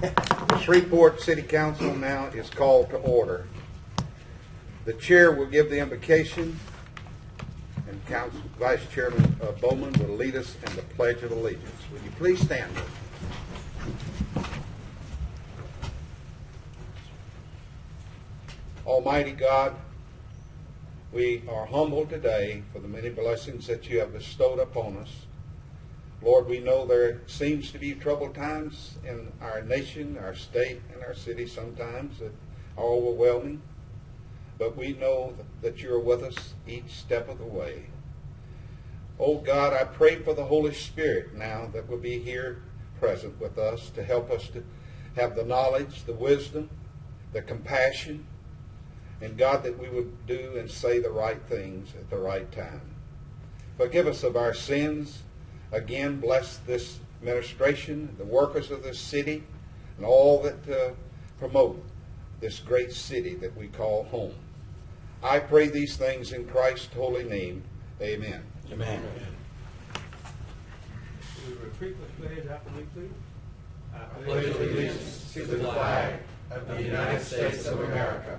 The Shreveport City Council now is called to order. The chair will give the invocation, and Council Vice Chairman Bowman will lead us in the Pledge of Allegiance. Will you please stand with me? Almighty God, we are humbled today for the many blessings that you have bestowed upon us. Lord, we know there seems to be troubled times in our nation, our state, and our city sometimes that are overwhelming. But we know that you're with us each step of the way. Oh God, I pray for the Holy Spirit now that will be here present with us to help us to have the knowledge, the wisdom, the compassion, and God, that we would do and say the right things at the right time. Forgive us of our sins. Again, bless this administration, the workers of this city, and all that promote this great city that we call home. I pray these things in Christ's holy name. Amen. Amen. We repeat the pledge after me, please. I pledge allegiance to the flag of the United States of America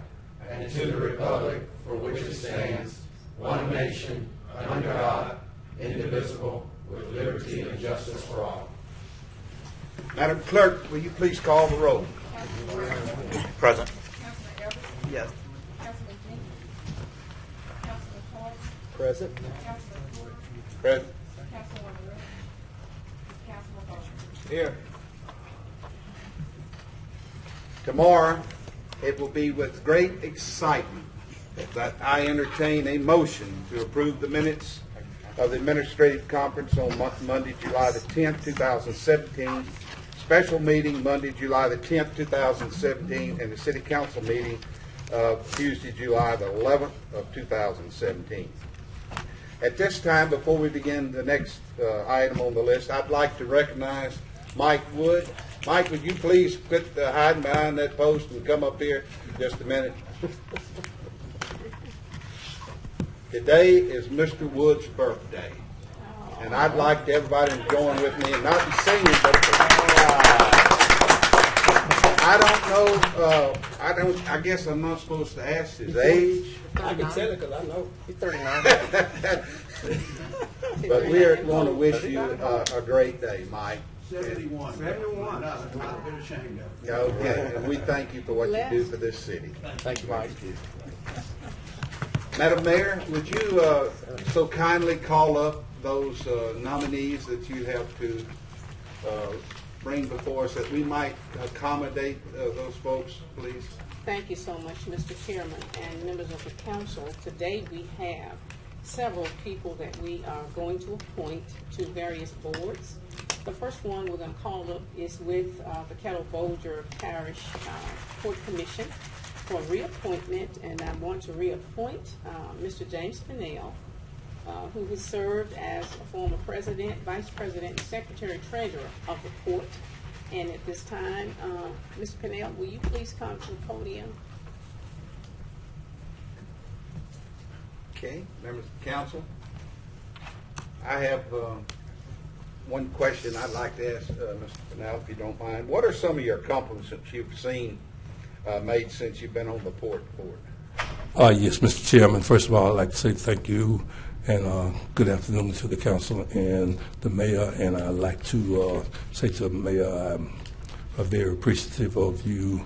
and to the republic for which it stands, one nation, under God, indivisible, with liberty and justice for all. Madam Clerk, will you please call the roll? Present. Yes. Present. Present. Here. Tomorrow, it will be with great excitement that I entertain a motion to approve the minutes of the Administrative Conference on Monday, July the 10th, 2017, special meeting Monday, July the 10th, 2017, and the City Council meeting of Tuesday, July the 11th of 2017. At this time, before we begin the next item on the list, I'd like to recognize Mike Wood. Mike, would you please quit hiding behind that post and come up here just a minute? Today is Mr. Wood's birthday, and I'd like everybody to join with me and not be singing, but I guess I'm not supposed to ask his age. I can tell it because I know. He's 39. But we want to wish you a great day, Mike. 71. 71. Not a bit ashamed of it. Okay, and we thank you for what you do for this city. Thank you, Mike. Madam Mayor, would you so kindly call up those nominees that you have to bring before us that we might accommodate those folks, please? Thank you so much, Mr. Chairman and members of the council. Today we have several people that we are going to appoint to various boards. The first one we're going to call up is with the Kettle Bolger Parish Court Commission for reappointment, and I want to reappoint Mr. James Pinnell, who has served as a former president, vice president, and secretary treasurer of the court. And at this time, Mr. Pinnell, will you please come to the podium? Okay, members of the council, I have one question I'd like to ask Mr. Pinnell, if you don't mind. What are some of your accomplishments you've seen made since you've been on the port board? Yes, Mr. Chairman. First of all, I'd like to say thank you and good afternoon to the council and the mayor. And I'd like to say to the mayor, I'm very appreciative of you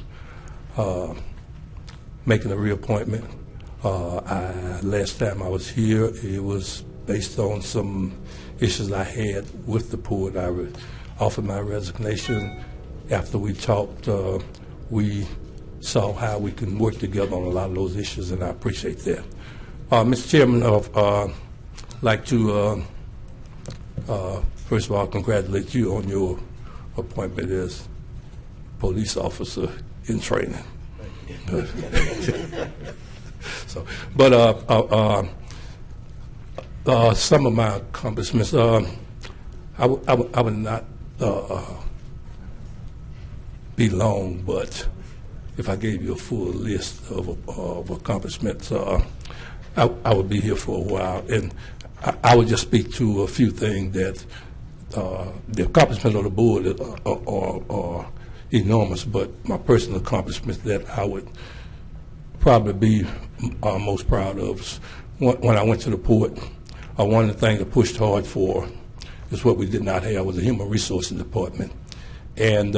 making a reappointment. Last time I was here, it was based on some issues I had with the port. I offered my resignation. After we talked, we saw how we can work together on a lot of those issues, and I appreciate that. Mr. Chairman, I'd like to first of all congratulate you on your appointment as police officer in training. So, but some of my accomplishments, I would not be long, but if I gave you a full list of accomplishments, I would be here for a while, and I would just speak to a few things that the accomplishments of the board are enormous, but my personal accomplishments that I would probably be most proud of is when I went to the port. One of the things I pushed hard for is what we did not have was a human resources department. And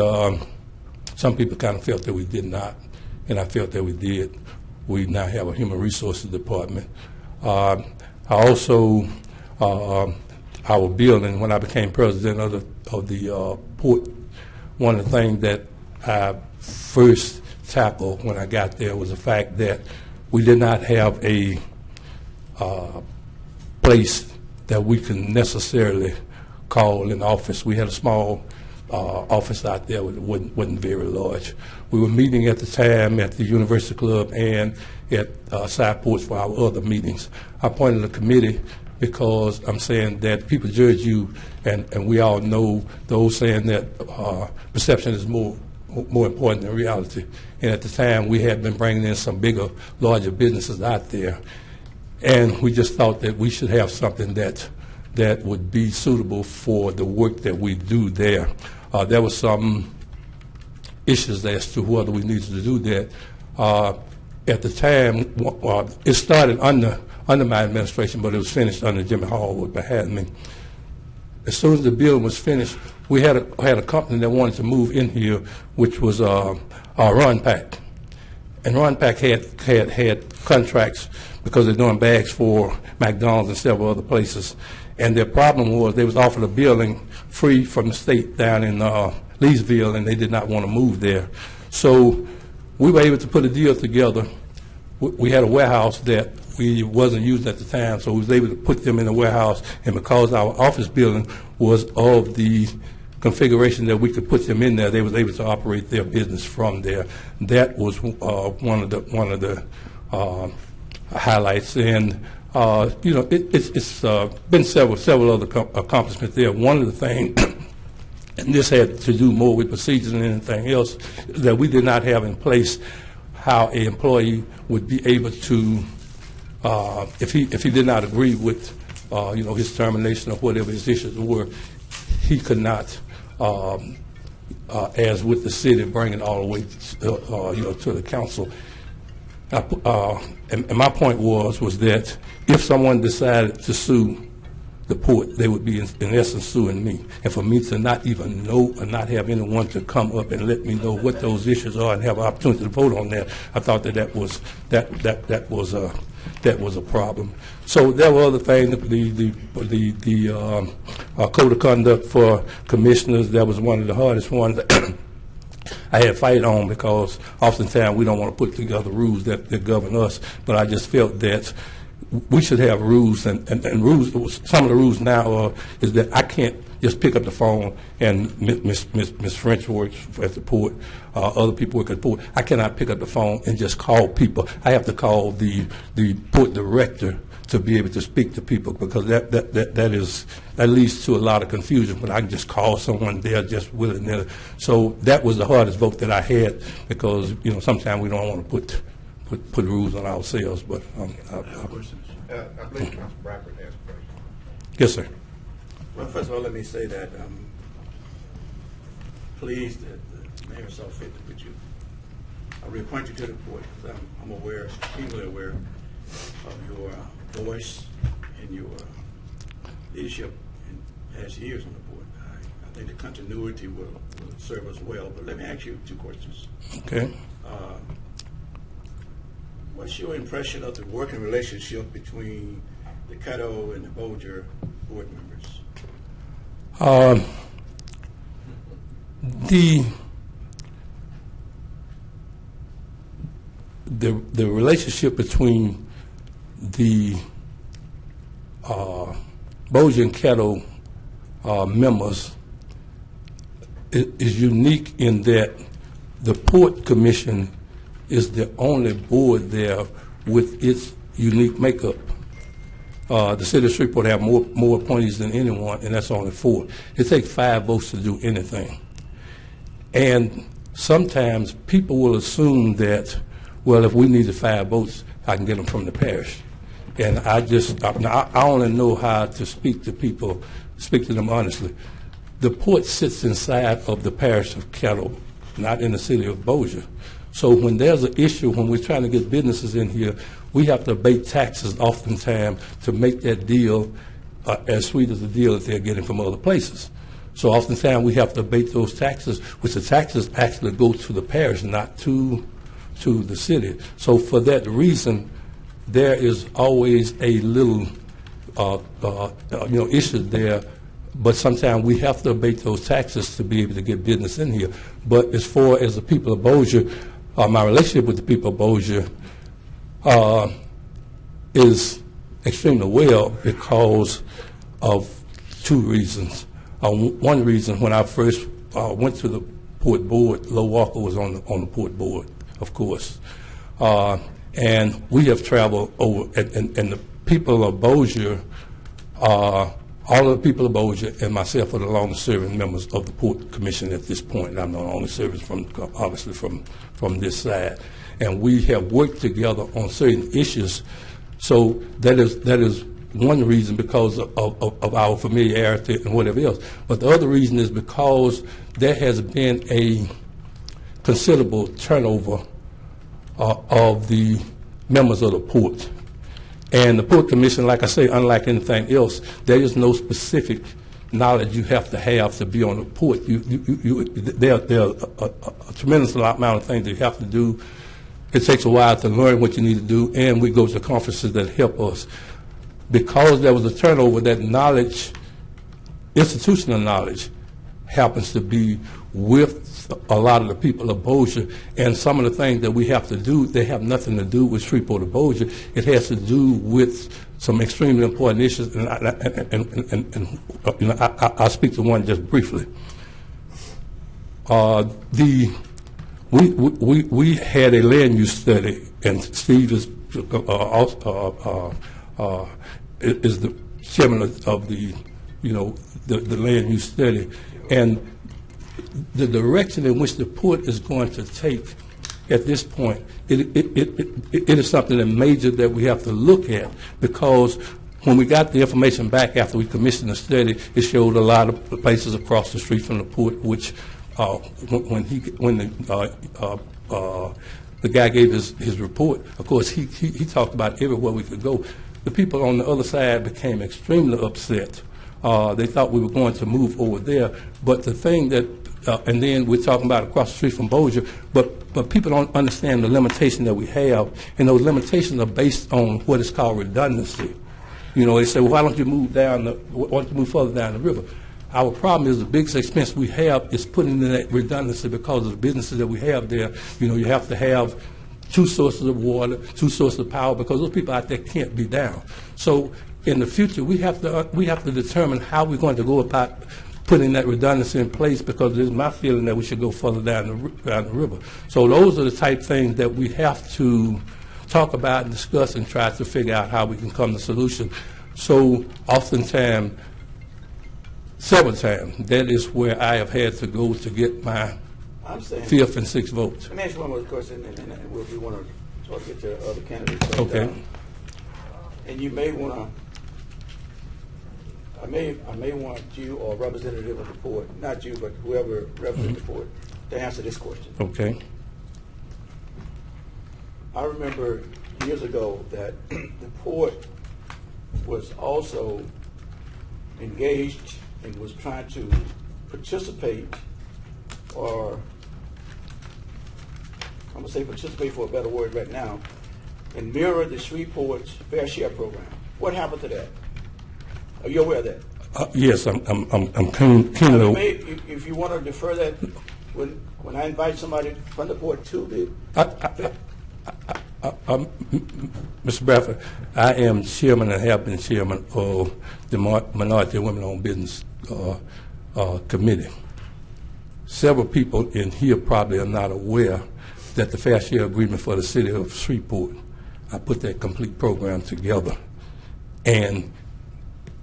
some people kind of felt that we did not, and I felt that we did. We now have a human resources department. I also, our building, when I became president of the port, one of the things that I first tackled when I got there was the fact that we did not have a place that we can necessarily call an office. We had a small office out there that wasn't very large. We were meeting at the time at the University Club and at side ports for our other meetings. I appointed a committee because I'm saying that people judge you, and we all know those saying that perception is more important than reality. And at the time, we had been bringing in some bigger, larger businesses out there, and we just thought that we should have something that would be suitable for the work that we do there. There were some issues as to whether we needed to do that. At the time, it started under my administration, but it was finished under Jimmy Hall behind me. As soon as the building was finished, we had a company that wanted to move in here, which was Run Pack. And Run Pack had contracts because they're doing bags for McDonald's and several other places. And their problem was they was offered a building free from the state down in Leesville, and they did not want to move there. So we were able to put a deal together. We had a warehouse that we wasn't using at the time, so we was able to put them in a warehouse, and because our office building was of the configuration that we could put them in there, they was able to operate their business from there. That was one of the highlights, and it's been several other accomplishments there. One of the things, and this had to do more with procedures than anything else, that we did not have in place how an employee would be able to, if he did not agree with his termination or whatever his issues were, he could not, as with the city, bring it all the way to the council. And my point was that if someone decided to sue the port, they would be in essence suing me. And for me to not even know or not have anyone to come up and let me know what those issues are and have an opportunity to vote on that, I thought that was a problem. So there were other things. The code of conduct for commissioners, that was one of the hardest ones. I had to fight on because oftentimes we don't want to put together rules that govern us, but I just felt that we should have rules, and rules. Some of the rules now is that I can't just pick up the phone and Miss French works at the port, other people work at the port. I cannot pick up the phone and just call people. I have to call the port director to be able to speak to people, because that leads to a lot of confusion. But I can just call someone there just willy-nilly. So that was the hardest vote that I had, because sometimes we don't want to put rules on ourselves. But I believe Council Bradford has a question. Yes, sir. Well, first of all, let me say that I'm pleased that the mayor saw fit to put you, reappoint you to the board. I'm aware, extremely aware of your voice and your leadership in past years on the board. I think the continuity will serve us well. But let me ask you two questions. Okay. What's your impression of the working relationship between the Caddo and the Bolger board members? The relationship between the Bolger and Caddo members is unique in that the Port Commission is the only board there with its unique makeup. The city of Shreveport have more appointees than anyone, and that's only 4. It takes 5 votes to do anything. And sometimes people will assume that, well, if we needed 5 votes, I can get them from the parish. And I only know how to speak to people, speak to them honestly. The port sits inside of the parish of Caddo, not in the city of Bossier. So when there's an issue, when we're trying to get businesses in here, we have to abate taxes oftentimes to make that deal as sweet as the deal that they're getting from other places. So oftentimes we have to abate those taxes, which the taxes actually go to the parish, not to the city. So for that reason, there is always a little issue there. But sometimes we have to abate those taxes to be able to get business in here. But as far as the people of Bossier, my relationship with the people of Bossier is extremely well because of two reasons. One reason, when I first went to the port board, Lo Walker was on the port board, of course. And we have traveled over, and the people of Bossier, all of the people of Bossier and myself are the longest serving members of the Port Commission at this point. I'm the only service obviously from this side. And we have worked together on certain issues. So that is one reason, because of our familiarity and whatever else. But the other reason is because there has been a considerable turnover of the members of the port. And the Port Commission, like I say, unlike anything else, there is no specific knowledge you have to be on the port. There are a tremendous amount of things that you have to do. It takes a while to learn what you need to do, and we go to conferences that help us. Because there was a turnover, that knowledge, institutional knowledge, happens to be with a lot of the people of Bossier, and some of the things that we have to do, they have nothing to do with Shreveport or Bossier. It has to do with some extremely important issues, and I'll speak to one just briefly. We had a land use study, and Steve is the chairman of the land use study, and the direction in which the port is going to take at this point, it is something that major that we have to look at, because when we got the information back after we commissioned the study, it showed a lot of places across the street from the port, which when the guy gave his report, of course, he talked about everywhere we could go. The people on the other side became extremely upset. They thought we were going to move over there, but the thing that, and then we're talking about across the street from Bossier, but people don't understand the limitation that we have, and those limitations are based on what is called redundancy. They say, well, why don't you move further down the river? Our problem is the biggest expense we have is putting in that redundancy because of the businesses that we have there. You have to have 2 sources of water, 2 sources of power, because those people out there can't be down. So in the future, we have to determine how we're going to go about putting that redundancy in place, because it is my feeling that we should go further down the river. So those are the type things that we have to talk about and discuss and try to figure out how we can come to a solution. So oftentimes, several times, that is where I have had to go to get my 5th and 6th votes. Let me ask you one more question, and we want to talk to the other candidates. But, Okay. And you may want to, I may want you or a representative of the port, not you, but whoever represents the port, to answer this question. Okay. I remember years ago that the port was also engaged and was trying to participate, or I'm going to say participate for a better word right now, and mirror the Shreveport's Fair Share program. What happened to that? Are you aware of that? Yes, I'm keenly aware. If you want to defer that, when I invite somebody from the port to the... Mr. Bradford, I am chairman and have been chairman of the Minority Women-Owned Business Committee. Several people in here probably are not aware that the Fair Share Agreement for the city of Shreveport, I put that complete program together, and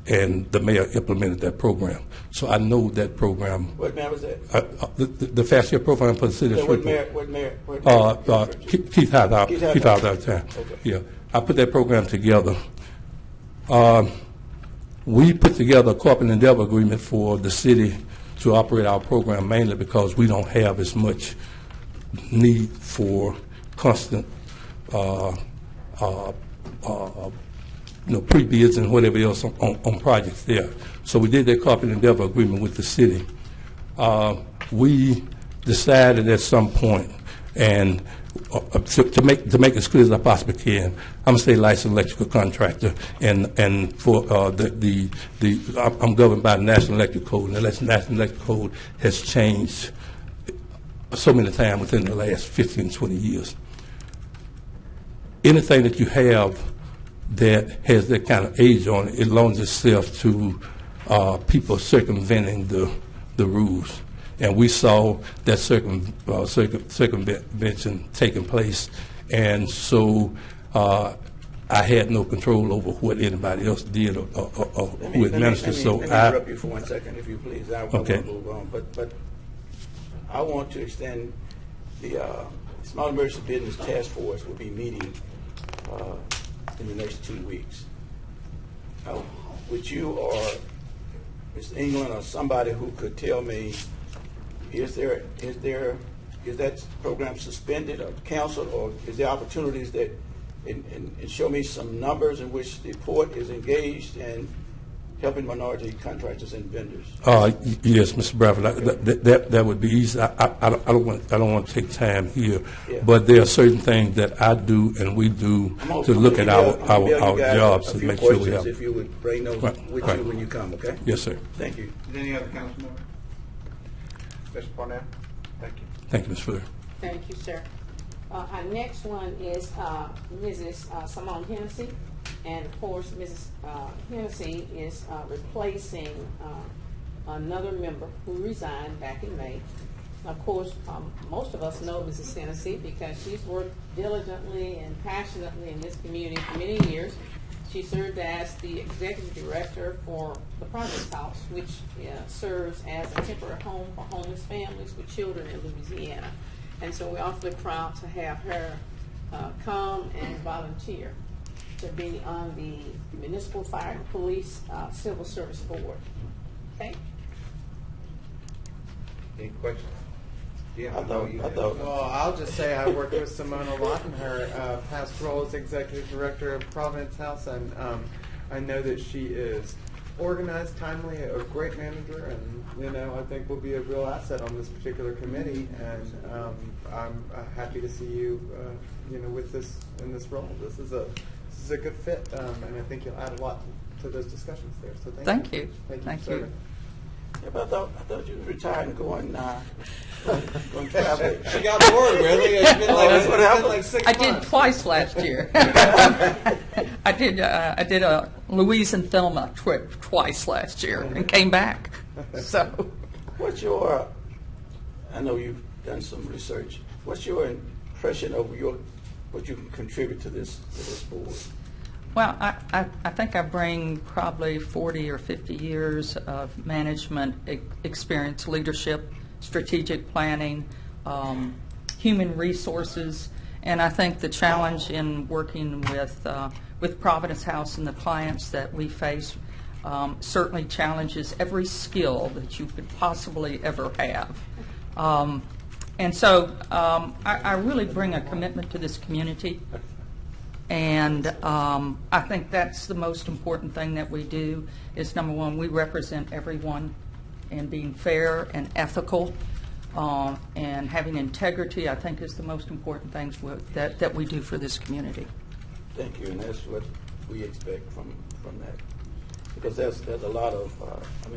the mayor implemented that program. So I know that program. What mayor was that? The Fair Share program for the city of Shreveport. What mayor? Keith Howard. Keith Howard at the time. Okay. Yeah, I put that program together. We put together a corporate endeavor agreement for the city to operate our program, mainly because we don't have as much need for constant pre-bids and whatever else on projects there. So we did that carpet endeavor agreement with the city. We decided at some point, and to make it as clear as I possibly can, I'm a state licensed electrical contractor, and for I'm governed by the National Electric Code, and the National Electric Code has changed so many times within the last 15, 20 years. Anything that you have that has that kind of age on it, it loans itself to people circumventing the rules. And we saw that circumvention taking place, and so I had no control over what anybody else did or who administered. Let me interrupt you for 1 second, if you please. I want to move on, but I want to extend the Small Emergency Business Task Force will be meeting in the next 2 weeks. Would you or Ms. England or somebody who could tell me, is that program suspended or canceled, or is there opportunities that and show me some numbers in which the port is engaged in helping minority contractors and vendors? Yes, Mr. Bradford, that would be easy. I don't want to take time here, but there are certain things that I do and we do to look at our jobs to make sure we have. If you would bring those with you when you come, okay? Yes, sir. Thank you. Is there any other council member? Mr. Parnell? Thank you. Thank you, Ms. Fuller. Thank you, sir. Our next one is Mrs. Simone Hennessy. And of course, Mrs. Hennessy is replacing another member who resigned back in May. Of course, most of us know Mrs. Hennessy because she's worked diligently and passionately in this community for many years. She served as the executive director for the Project House, which serves as a temporary home for homeless families with children in Louisiana. And so we're awfully proud to have her come and volunteer to be on the Municipal Fire and Police Civil Service Board. Okay? Any questions? Yeah, I thought. Well, I'll just say I worked with Simone a lot in her past role as executive director of Providence House, and I know that she is organized, timely, a great manager, and I think will be a real asset on this particular committee. And I'm happy to see you, with this in this role. This is a good fit, and I think you'll add a lot to those discussions there. So thank you. Thank you. Yeah, but I thought you was retired and going travel. She got bored, really. It's been like 6 months. I did twice last year. I did a Louise and Thelma trip twice last year and came back. So, What's your? I know you've done some research. What's your impression of what you can contribute to this board? well, I think I bring probably 40 or 50 years of management experience, leadership, strategic planning, human resources, and I think the challenge in working with Providence House and the clients that we face certainly challenges every skill that you could possibly ever have. And so I really bring a commitment to this community, and I think that's the most important thing that we do is, number one, we represent everyone, and being fair and ethical and having integrity, I think, is the most important things that we do for this community. Thank you, and that's what we expect from that, because there's a lot of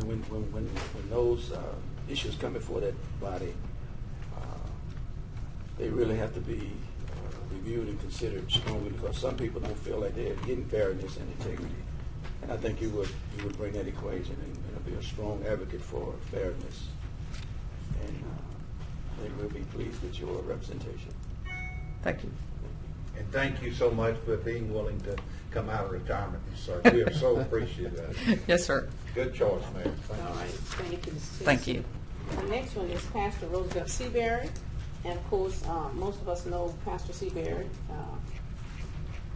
when those issues come before that body, they really have to be reviewed and considered strongly, because some people don't feel like they're getting fairness and integrity, and I think you would bring that equation and be a strong advocate for fairness, and I think we'll be pleased with your representation. Thank you. And thank you so much for being willing to come out of retirement, sir. We are so appreciative of that. Yes, sir. Good choice, Mayor. All right. Thank you, Mrs. Thank you. The next one is Pastor Roosevelt Seabury. And of course, most of us know Pastor Seabury.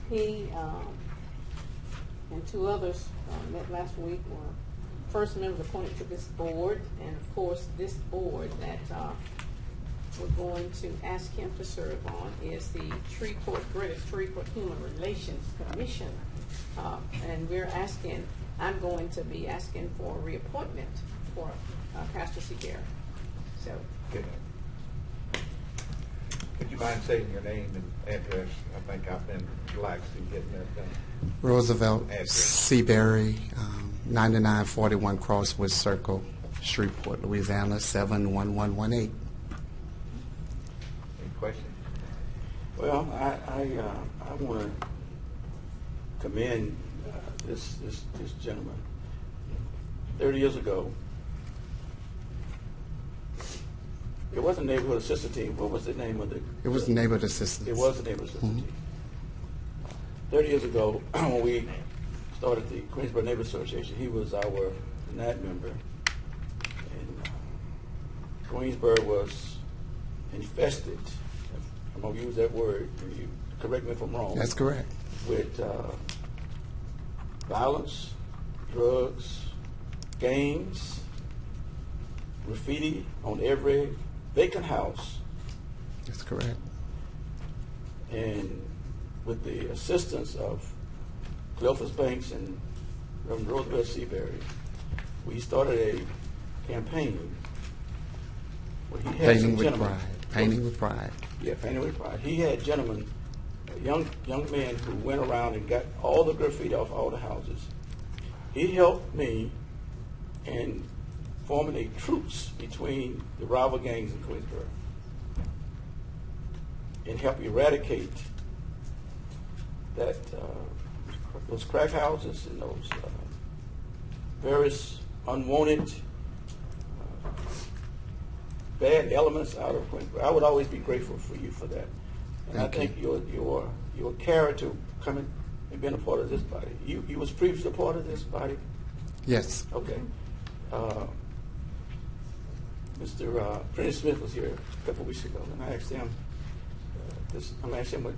He and two others met last week were first members appointed to this board, and of course, this board that we're going to ask him to serve on is the Greater Shreveport Human Relations Commission. And I'm going to be asking for a reappointment for Pastor Seabury. So, Good. Would you mind saying your name and address? I think I've been relaxed in getting that done. Roosevelt Address. Seabury, 9941 Crosswood Circle, Shreveport, Louisiana, 71118. Any questions? Well, I want to commend this gentleman. 30 years ago, it wasn't neighborhood assistance team. What was the name of the? It was neighborhood assistance. It was the neighborhood assistance team. 30 years ago, when we started the Queensboro Neighborhood Association, he was our NAT member, and Queensboro was infested. I'm going to use that word. You correct me if I'm wrong. That's correct. With violence, drugs, gangs, graffiti on every vacant house. That's correct. And with the assistance of Cleophas Banks and Reverend Roosevelt Seabury, we started a campaign where he had Painting some with gentlemen. pride. Painting with pride. Yeah, painting with pride. He had gentlemen, young men who went around and got all the graffiti off all the houses. He helped me in forming a truce between the rival gangs in Queensboro and help eradicate that those crack houses and those various unwanted bad elements out of Queensboro. I would always be grateful for you for that. And I think your character coming and being a part of this body. You was previously a part of this body? Yes. Okay. Mr. Prentice Smith was here a couple of weeks ago, and I asked him, I'm asking what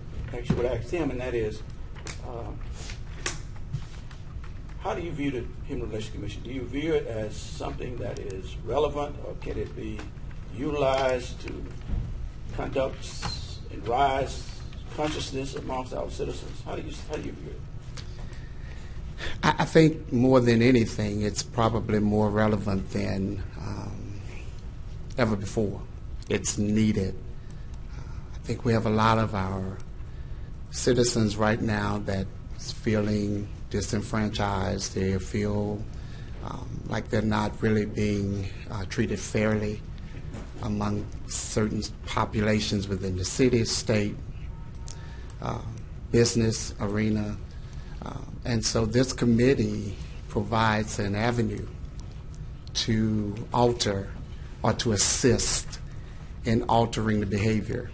I asked him, and that is, how do you view the Human Relations Commission? Do you view it as something that is relevant, or can it be utilized to conduct and rise consciousness amongst our citizens? How do you view it? I think more than anything, it's probably more relevant than ever before. It's needed. I think we have a lot of our citizens right now that's feeling disenfranchised. They feel like they're not really being treated fairly among certain populations within the city, state, business arena. And so this committee provides an avenue to alter or to assist in altering the behavior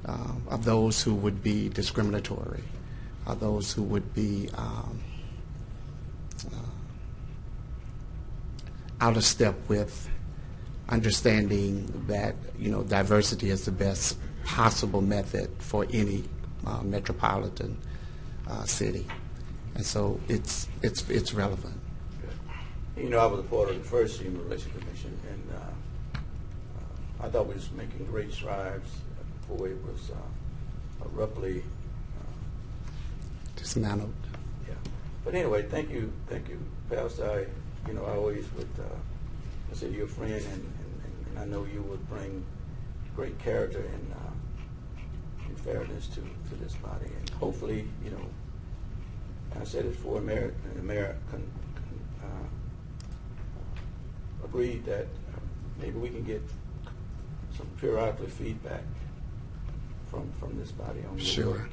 of those who would be discriminatory, or those who would be out of step with understanding that diversity is the best possible method for any metropolitan city, and so it's relevant. I was a part of the first Human Relations Commission, and I thought we was making great strides before it was abruptly Dismantled. Yeah. But anyway, thank you, Pastor. I always would consider you a friend, and I know you would bring great character and fairness to this body, and hopefully, I said it before, Mayor agreed that maybe we can get some periodical feedback from this body on your Sure. work.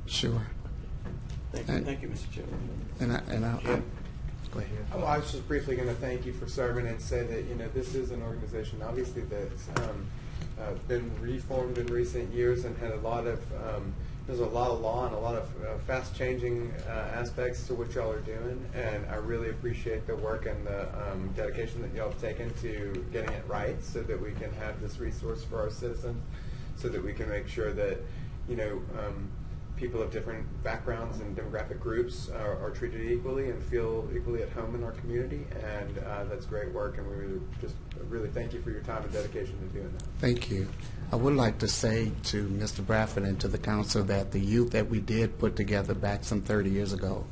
Sure. Thank you, Mr. Chairman. And I go ahead. I was just briefly going to thank you for serving and say that this is an organization obviously that's been reformed in recent years and had a lot of there's a lot of law and a lot of fast changing aspects to what y'all are doing, and I really appreciate the work and the dedication that y'all have taken to getting it right so that we can have this resource for our citizens, so that we can make sure that people of different backgrounds and demographic groups are treated equally and feel equally at home in our community, and that's great work, and we really thank you for your time and dedication to doing that. Thank you. I would like to say to Mr. Bradford and to the council that the youth that we did put together back some 30 years ago,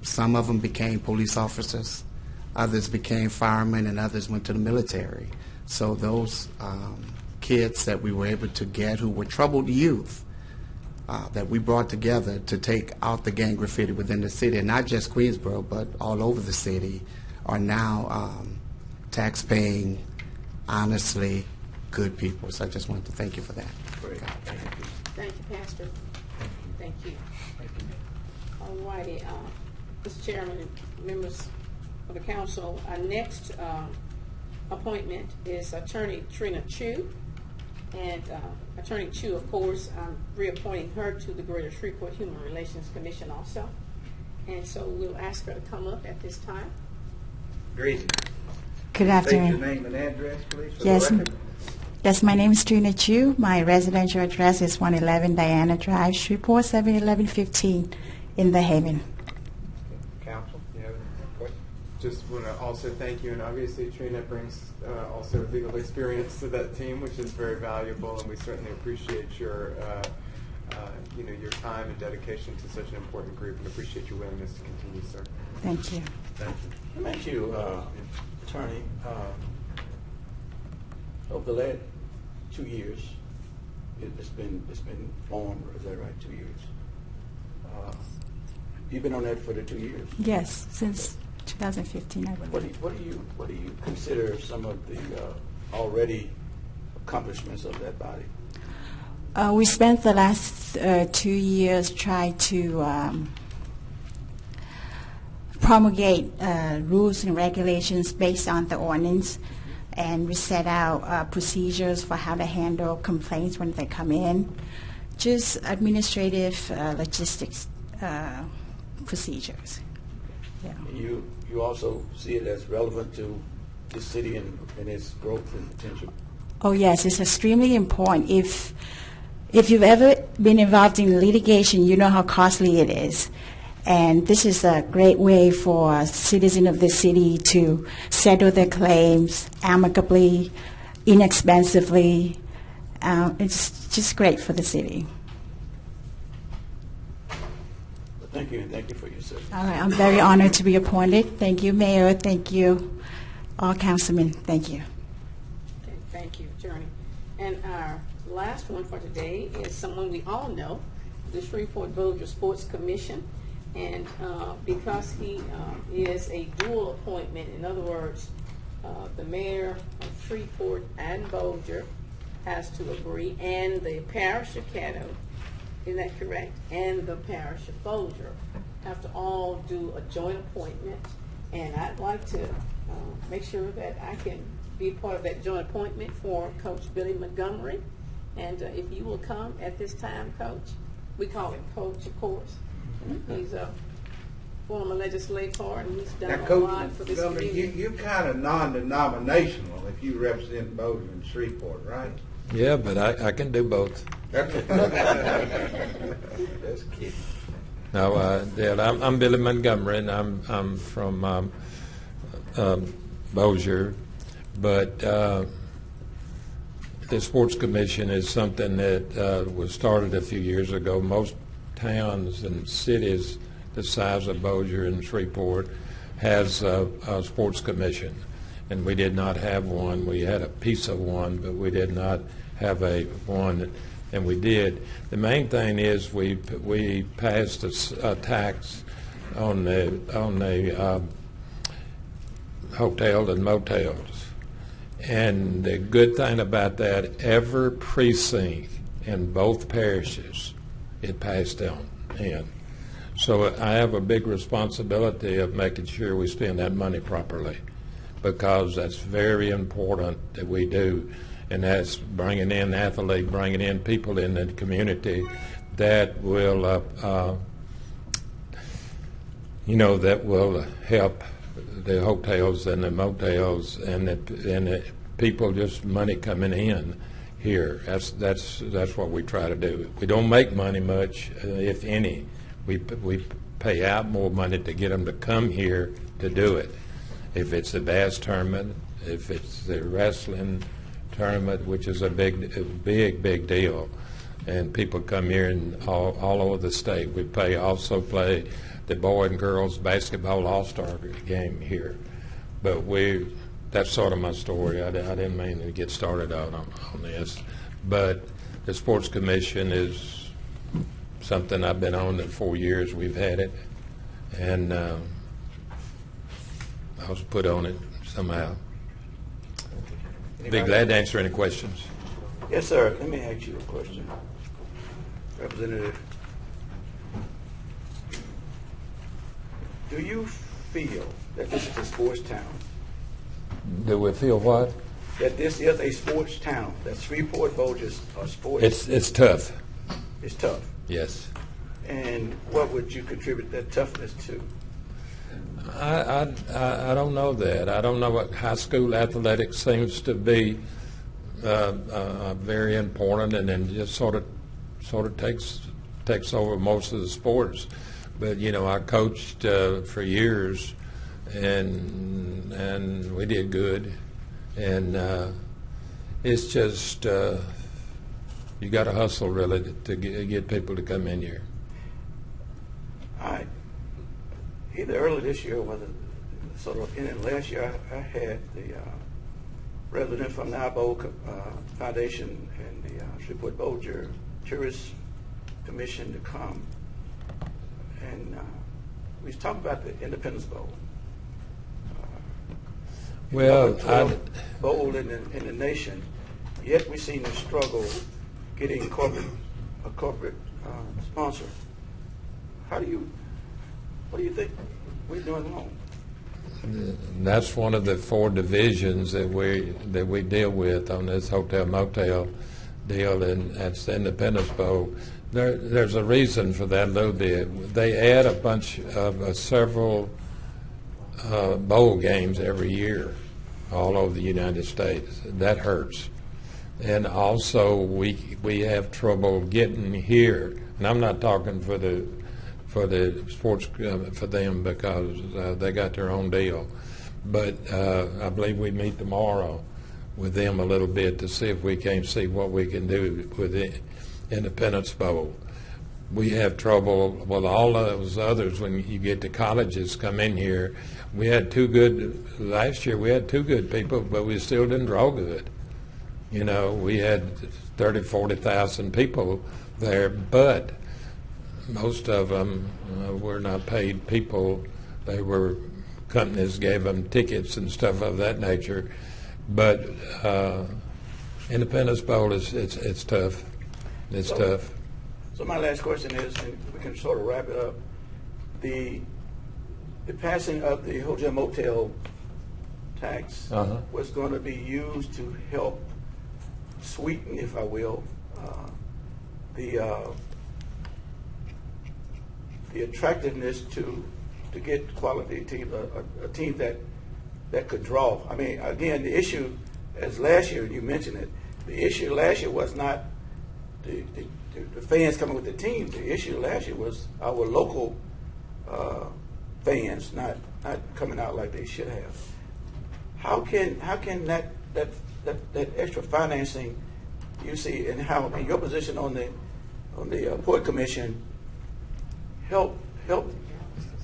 some of them became police officers, others became firemen, and others went to the military. So those kids that we were able to get who were troubled youth that we brought together to take out the gang graffiti within the city, and not just Queensboro, but all over the city, are now tax-paying, honestly, good people. So I just want to thank you for that. Great. Thank you. Thank you, Pastor. Thank you. All righty. Mr. Chairman and members of the council, our next appointment is Attorney Trina Chu. And Attorney Chu, of course, I'm reappointing her to the Greater Shreveport Human Relations Commission also. And so we'll ask her to come up at this time. Greetings. Good State afternoon. your name and address, please, for Yes, the record. yes. My name is Trina Chu. My residential address is 111 Diana Drive, Shreveport, 71115 in the Haven. Council, you have any questions? Just want to also thank you, and obviously Trina brings also legal experience to that team, which is very valuable, and we certainly appreciate your your time and dedication to such an important group, and appreciate your willingness to continue, sir. Thank you. Thank you. Let me ask you, Attorney, over the last 2 years, it's been formed, is that right, 2 years? You've been on that for the 2 years? Yes, since 2015, I believe. What do you consider some of the already accomplishments of that body? We spent the last 2 years trying to promulgate rules and regulations based on the ordinance, and we set out procedures for how to handle complaints when they come in, just administrative logistics procedures. Yeah. You also see it as relevant to the city and its growth and potential? Oh yes, it's extremely important. If you've ever been involved in litigation, you know how costly it is. And this is a great way for citizens of the city to settle their claims amicably, inexpensively. It's just great for the city. Thank you, and thank you for your service. All right, I'm very honored to be appointed. Thank you, Mayor. Thank you, all councilmen. Thank you. Okay, thank you, Attorney. And our last one for today is someone we all know, the Shreveport Bossier Sports Commission. And because he is a dual appointment, in other words, the mayor of Shreveport and Bossier has to agree, and the parish of Caddo, isn't that correct? And the parish of Bossier have to all do a joint appointment. And I'd like to make sure that I can be part of that joint appointment for Coach Billy Montgomery. And if you will come at this time, Coach. We call him Coach, of course. He's a former legislator, and he's done Now, a Coach lot for this Montgomery, community. you're kind of non-denominational if you represent Bossier and Shreveport, right? Yeah, but I can do both. That's kidding. No, Dad, I'm Billy Montgomery, and I'm from Bossier, but the Sports Commission is something that was started a few years ago. Most towns and cities the size of Bossier and Shreveport has a sports commission, and we did not have one. We had a piece of one, but we did not have one, and we did. The main thing is we passed a tax on the hotel and motels. And the good thing about that, every precinct in both parishes, it passed on in. So I have a big responsibility of making sure we spend that money properly, because that's very important that we do. And that's bringing in athletes, bringing in people in the community that will, that will help the hotels and the motels and the people, just money coming in here. That's what we try to do. We don't make money much, if any. We pay out more money to get them to come here to do it. If it's the bass tournament, if it's the wrestling tournament, which is a big deal, and people come here and all over the state. We also play the boy and girls basketball all-star game here. But that's sort of my story. I didn't mean to get started out on this. But the Sports Commission is something I've been on in 4 years. We've had it. And I was put on it somehow. Be glad to answer any questions. Yes, sir. Let me ask you a question. Representative, do you feel that this is a sports town? Do we feel what? That this is a sports town, that Shreveport Bossiers are sports? It's tough. It's tough. Yes. And what would you contribute that toughness to? I don't know that. I don't know what high school athletics seems to be very important, and then just sort of takes over most of the sports. But I coached for years, and we did good. And it's just you got to hustle really to get people to come in here. Either early this year or whether sort of in last year, I had the resident from the IBO Foundation and the Shreveport Bossier Tourist Commission to come, and we was talking about the Independence Bowl. Well, 12th bowl in the nation, yet we seem to struggle getting a corporate sponsor. What do you think we're doing wrong? That's one of the 4 divisions that we deal with on this hotel motel deal, and that's the Independence Bowl. There's a reason for that a little bit. They add a bunch of several bowl games every year all over the United States. That hurts. And also we have trouble getting here. And I'm not talking for the sports for them because they got their own deal. But I believe we meet tomorrow with them a little bit to see if we can see what we can do with the Independence Bowl. We have trouble with all those others when you get to colleges come in here. We had last year we had 2 good people, but we still didn't draw good. We had 30,000, 40,000 people there, but most of them were not paid people. They were companies gave them tickets and stuff of that nature. But Independence Bowl it's tough. It's tough. So my last question is, and we can sort of wrap it up. The passing of the hotel motel tax was going to be used to help sweeten, if I will, the attractiveness to get quality team, a team that could draw. I mean, again, the issue, as last year you mentioned it, the issue last year was not the fans coming with the team. The issue last year was our local fans not coming out like they should have. How can that extra financing you see, and how in your position on the Port Commission help?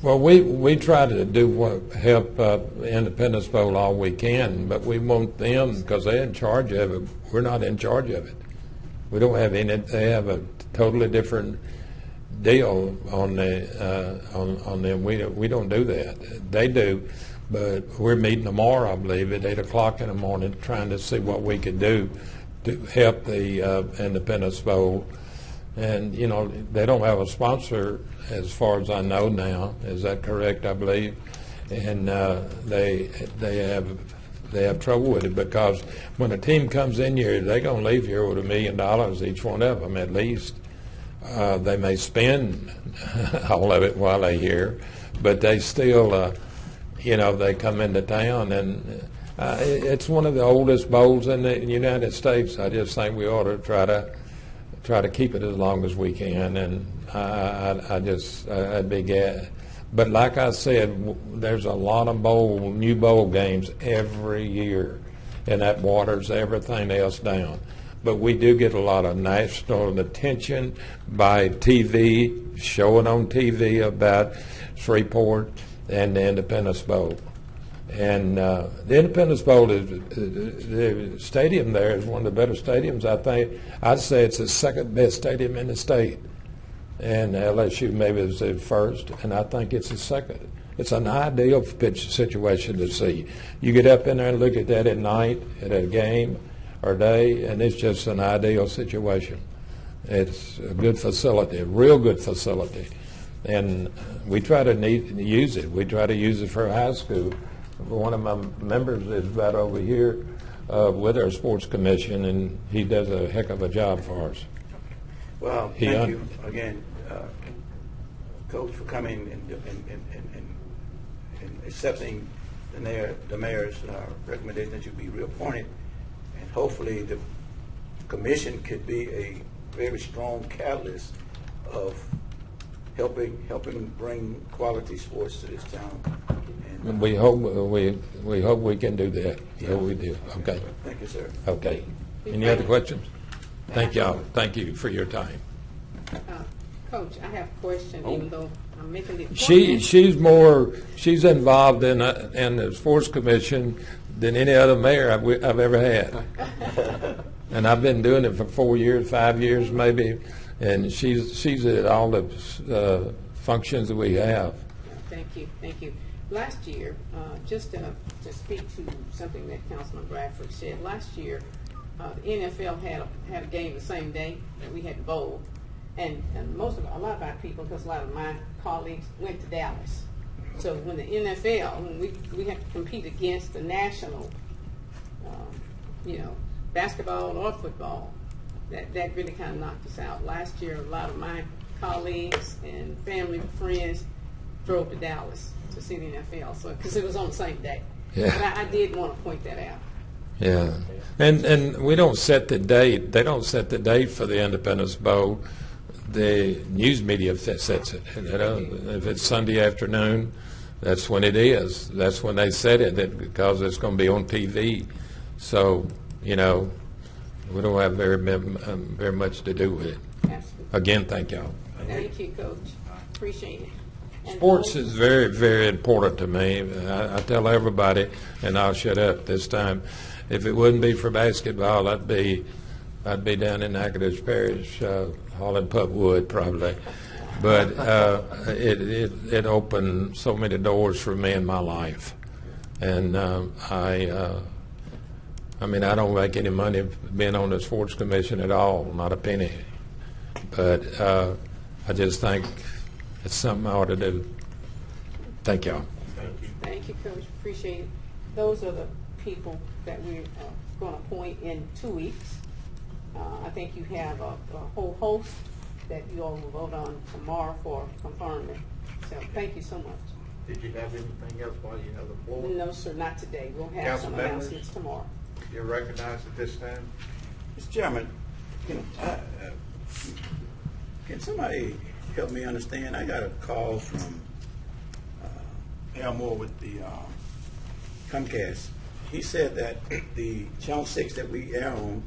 Well, we try to do help Independence Bowl all we can, but we want them because they're in charge of it. We're not in charge of it. We don't have any. They have a totally different deal on them. We don't do that. They do, but we're meeting tomorrow, I believe, at 8:00 in the morning, trying to see what we could do to help the Independence Bowl. And they don't have a sponsor, as far as I know now. Is that correct? I believe, and they have trouble with it because when a team comes in here, they're going to leave here with $1 million each one of them at least. They may spend all of it while they're here, but they still, they come into town, and It's one of the oldest bowls in the United States. I just think we ought to try to keep it as long as we can, and I'd be glad. But like I said, there's a lot of new bowl games every year, and that waters everything else down. But we do get a lot of national attention by TV, showing on TV about Shreveport and the Independence Bowl. And the Independence Bowl, the stadium there is one of the better stadiums, I think. I'd say it's the second best stadium in the state. And LSU maybe is the first, and I think it's the second. It's an ideal pitch situation to see. You get up in there and look at that at night, at a game or day, and it's just an ideal situation. It's a good facility, a real good facility. And we try to use it. We try to use it for high school. One of my members is right over here with our sports commission, and he does a heck of a job for us. Well, thank you again, Coach, for coming and accepting the mayor's recommendation that you be reappointed, and hopefully the commission could be a very strong catalyst of helping bring quality sports to this town. And, we hope we can do that. Yeah, we do. Okay. Thank you, sir. Okay. Any other questions? Thank y'all. Thank you for your time. Coach, I have a question, even though I'm making the She's involved in the sports commission than any other mayor I've ever had. And I've been doing it for 4 years, 5 years maybe, and she's at all the functions that we have. Thank you. Last year, just to speak to something that Councilman Bradford said, last year the NFL had a game the same day that we had the bowl, and a lot of our people, because a lot of my colleagues went to Dallas. So when the NFL, when we had to compete against the national, basketball or football, that really kind of knocked us out. Last year, a lot of my colleagues and family and friends drove to Dallas to see the NFL, so because it was on the same day. Yeah. But I did want to point that out. Yeah, and we don't set the date. They don't set the date for the Independence Bowl. The news media sets it. If it's Sunday afternoon, that's when it is. That's when they set it, because it's going to be on TV. So, we don't have very much to do with it. Absolutely. Again, thank y'all. Thank you, Coach. Appreciate it. And Sports is very, very important to me. I tell everybody, and I'll shut up this time, if it wouldn't be for basketball, I'd be down in Natchitoches Parish, hauling pulpwood probably. But it opened so many doors for me in my life, and I don't make any money being on the sports commission at all, not a penny. But I just think it's something I ought to do. Thank y'all. Thank you, Coach. Appreciate it. Those are the people that we're going to appoint in 2 weeks. I think you have a whole host that you all will vote on tomorrow for confirming. So thank you so much. Did you have anything else while you have the floor? No, sir, not today. We'll have Council some members? announcements tomorrow. You're recognized at this time. Mr. Chairman, can somebody help me understand? I got a call from Al Moore with the Comcast. He said that the Channel 6 that we air on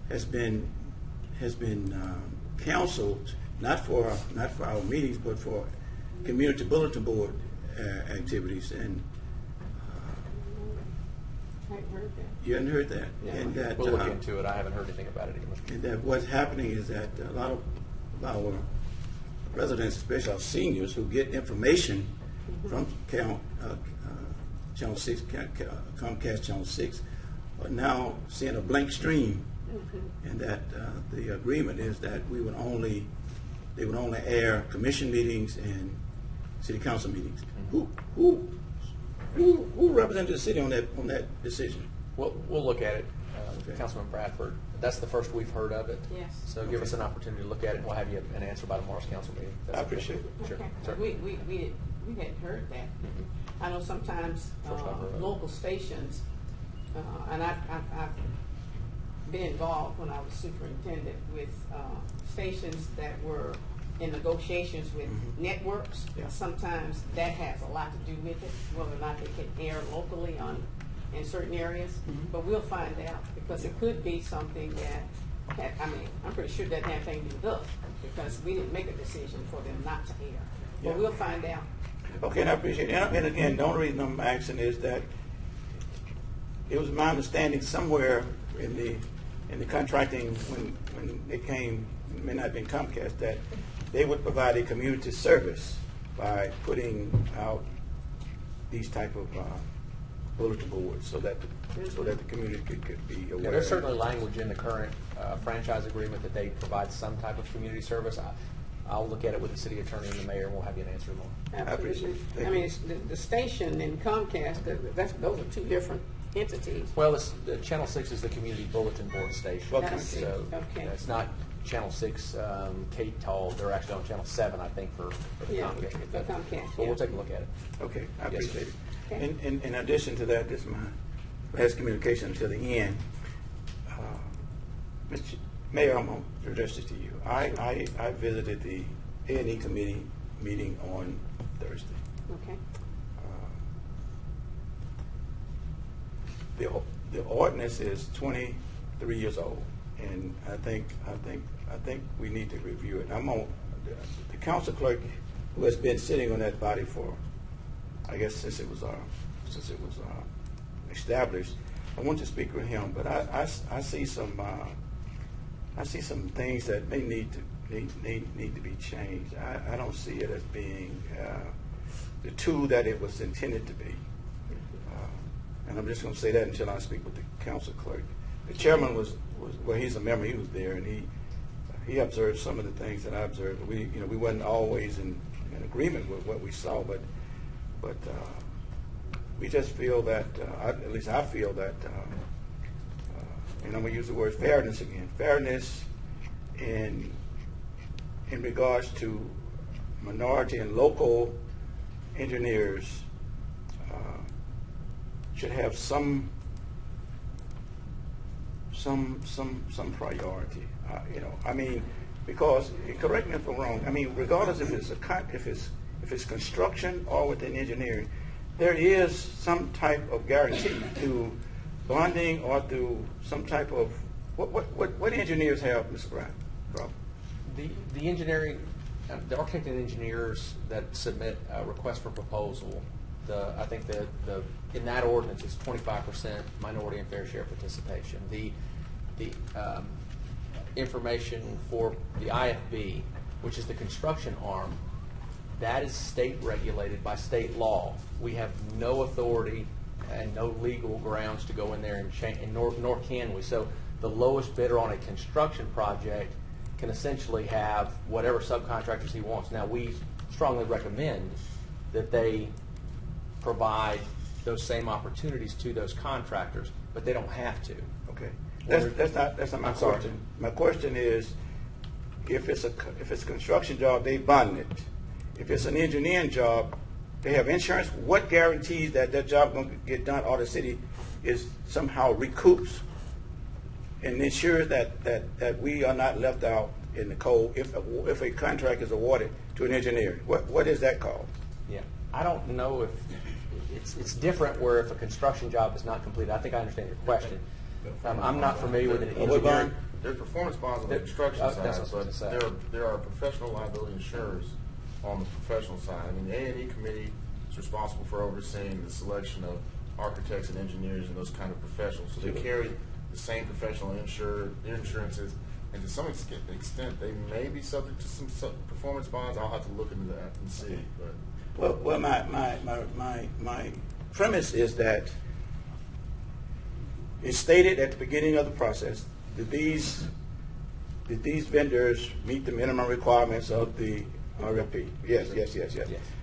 has been canceled, not for our meetings, but for community bulletin board activities. And I heard that. you hadn't heard that? No. And that We'll look into it. I haven't heard anything about it either. and that what's happening is that a lot of our residents, especially our seniors, who get information from Channel 6, Comcast Channel 6, are now seeing a blank stream, and that the agreement is that they would only air commission meetings and city council meetings. Who represented the city on that decision? We'll look at it, Okay. Councilman Bradford. That's the first we've heard of it. Yes. So give us an opportunity to look at it, and we'll have you an answer by tomorrow's council meeting. I appreciate it. Sure. Okay. Sure. We we hadn't heard that. I know sometimes local stations, and I've been involved when I was superintendent with stations that were in negotiations with networks. Yeah. Sometimes that has a lot to do with it, whether or not they can air locally in certain areas. But we'll find out, because it could be something that, I'm pretty sure that had anything to do with us, because we didn't make a decision for them not to air. But Yeah. we'll find out. Okay, and I appreciate it. And again, the only reason I'm asking is that it was my understanding somewhere in the contracting when it came, it may not have been Comcast, that they would provide a community service by putting out these type of bulletin boards so that the community could be aware. Yeah, there's certainly language in the current franchise agreement that they provide some type of community service. I'll look at it with the city attorney and the mayor, and we'll have you an answer tomorrow. Absolutely. appreciate it. Thank I mean, you. it's the station and Comcast, those are two different entities. Well, Channel 6 is the community bulletin board station. Okay. So Okay. it's not Channel 6 Kate Tall. They're actually on Channel 7, I think, for the Yeah, Comcast. for Comcast, But yeah. we'll take a look at it. Okay, I Yes, appreciate it. Okay. And in addition to that, this is my last communication until the end. Mr. Mayor, I'm going to address this to you. I visited the A&E committee meeting on Thursday. Okay. The ordinance is 23 years old, and I think we need to review it. I'm on the council clerk, who has been sitting on that body for, I guess, since it was established. I want to speak with him, but I see some things that may need to be changed. I don't see it as being the tool that it was intended to be. And I'm just going to say that until I speak with the council clerk. The chairman was well, he's a member. He was there, and he observed some of the things that I observed. We wasn't always in agreement with what we saw, but we just feel that, at least I feel that, and I'm going to use the word fairness again. Fairness in regards to minority and local engineers should have some priority. I mean, because, correct me if I'm wrong. I mean, regardless if it's construction or within engineering, there is some type of guarantee through bonding or through some type of what engineers have, Mr. Brown? The engineering, the architect and engineers that submit a request for proposal, I think in that ordinance it's 25% minority and fair share participation. The information for the IFB, which is the construction arm, that is state regulated by state law. We have no authority and no legal grounds to go in there and change, and nor can we. So the lowest bidder on a construction project can essentially have whatever subcontractors he wants. Now, we strongly recommend that they provide those same opportunities to those contractors, but they don't have to. Okay, that's not my question. My question is, if it's a construction job, they bond it. If it's an engineering job, they have insurance. What guarantees that job going to get done, or the city is somehow recoups and ensures that we are not left out in the cold if a contract is awarded to an engineer? What is that called? Yeah, I don't know if it's different where if a construction job is not completed. I think I understand your question. I'm not familiar with an engineering. There's performance bonds on the construction That's side, what I was gonna but say. there are professional liability insurers on the professional side. I mean, the A&E committee is responsible for overseeing the selection of architects and engineers and those kind of professionals. So they carry the same professional insurances, and to some extent, they may be subject to some performance bonds. I'll have to look into that and see. But Well, my premise is that it's stated at the beginning of the process that these vendors meet the minimum requirements of the RFP. Yes.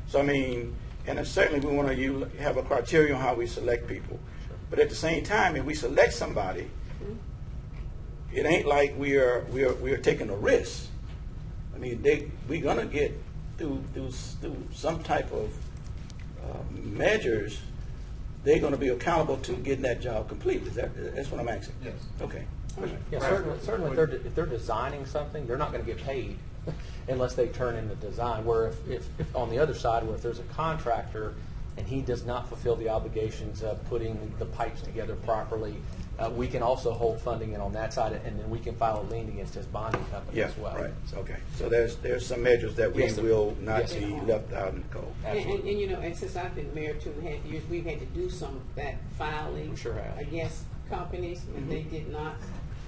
So I mean, and certainly we want to have a criteria on how we select people. But at the same time, if we select somebody, it ain't like we are taking a risk. I mean, we're gonna get through some type of measures, they're going to be accountable to getting that job complete. That's what I'm asking? Yes. Okay. Yeah, certainly if they're designing something, they're not going to get paid unless they turn in the design. Where if on the other side, where if there's a contractor and he does not fulfill the obligations of putting the pipes together properly, we can also hold funding in on that side, and then we can file a lien against his bonding company Yeah, as well. right. Okay. So there's some measures that we Yes, sir. will not Yes, sir. be left out in the cold. Absolutely. And you know, and since I've been married 2.5 years, we've had to do some of that filing We sure have. against companies when they did not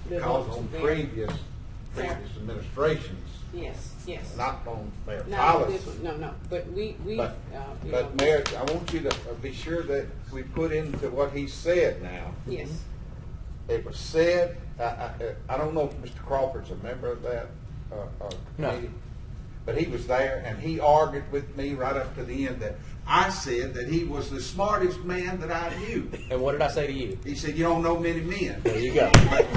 live Because up to on their. previous administrations, Yes. not on their Not policy. this one, no. But we you But know, Mayor, I want you to be sure that we put into what he said now. yes. It was said, I don't know if Mr. Crawford's a member of that committee, but he was there and he argued with me right up to the end that I said that he was the smartest man that I knew. And what did I say to you? He said, you don't know many men. There you go.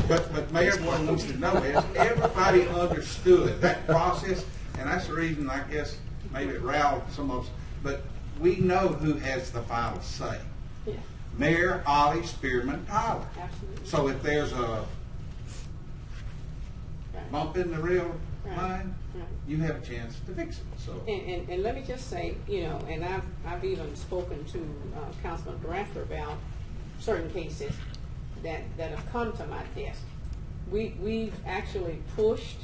But Mayor, what I want you to know is everybody understood that process, and that's the reason I guess maybe it riled some of us. But we know who has the final say. Yeah, Mayor Ollie Spearman Tyler. absolutely. So if there's a Right. bump in the real Right. line, Right. you have a chance to fix it. So And let me just say, you know, and I've even spoken to Councilman Bradford about certain cases that have come to my desk. We've actually pushed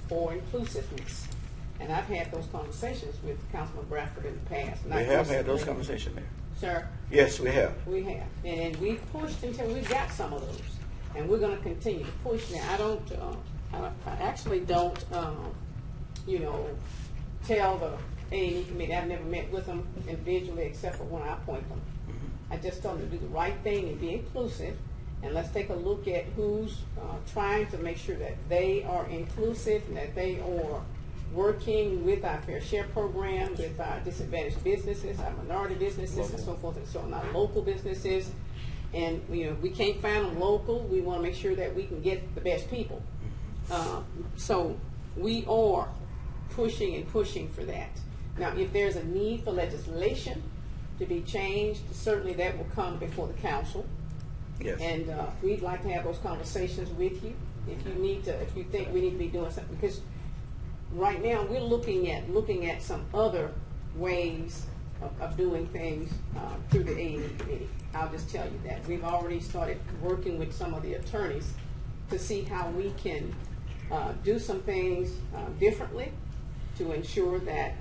for inclusiveness. And I've had those conversations with Councilman Bradford in the past. We have had those recently. conversations, Mayor. Sir? Yes, we have. We have, and we've pushed until we got some of those, and we're going to continue to push. Now, I actually don't, you know, tell the A&E committee. I've never met with them individually except for when I appoint them. I just tell them to do the right thing and be inclusive, and let's take a look at who's trying to make sure that they are inclusive and that they are working with our fair share program, with our disadvantaged businesses, our minority businesses, and so forth and so on, our local businesses. And, you know, we can't find them local. We want to make sure that we can get the best people. So we are pushing for that. Now, if there's a need for legislation to be changed, certainly that will come before the council. Yes. And we'd like to have those conversations with you if you think we need to be doing something, because right now we're looking at some other ways of doing things through the A&E committee. I'll just tell you that we've already started working with some of the attorneys to see how we can do some things differently to ensure that,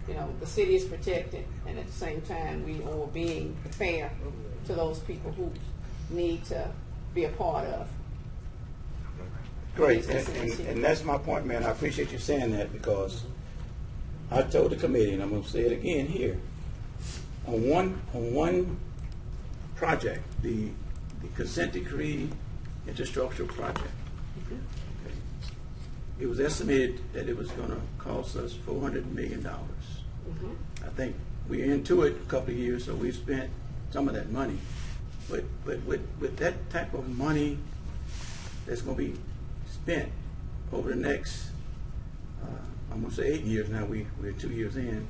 you know, the city is protected, and at the same time we are being fair to those people who need to be a part of. Great, and that's my point, man. I appreciate you saying that, because I told the committee, and I'm going to say it again here, on one project, the consent decree infrastructure project. Okay. It was estimated that it was going to cost us $400 million. I think we're into it a couple of years, so we've spent some of that money. But with that type of money that's going to be spent over the next, I'm going to say 8 years now, we're 2 years in,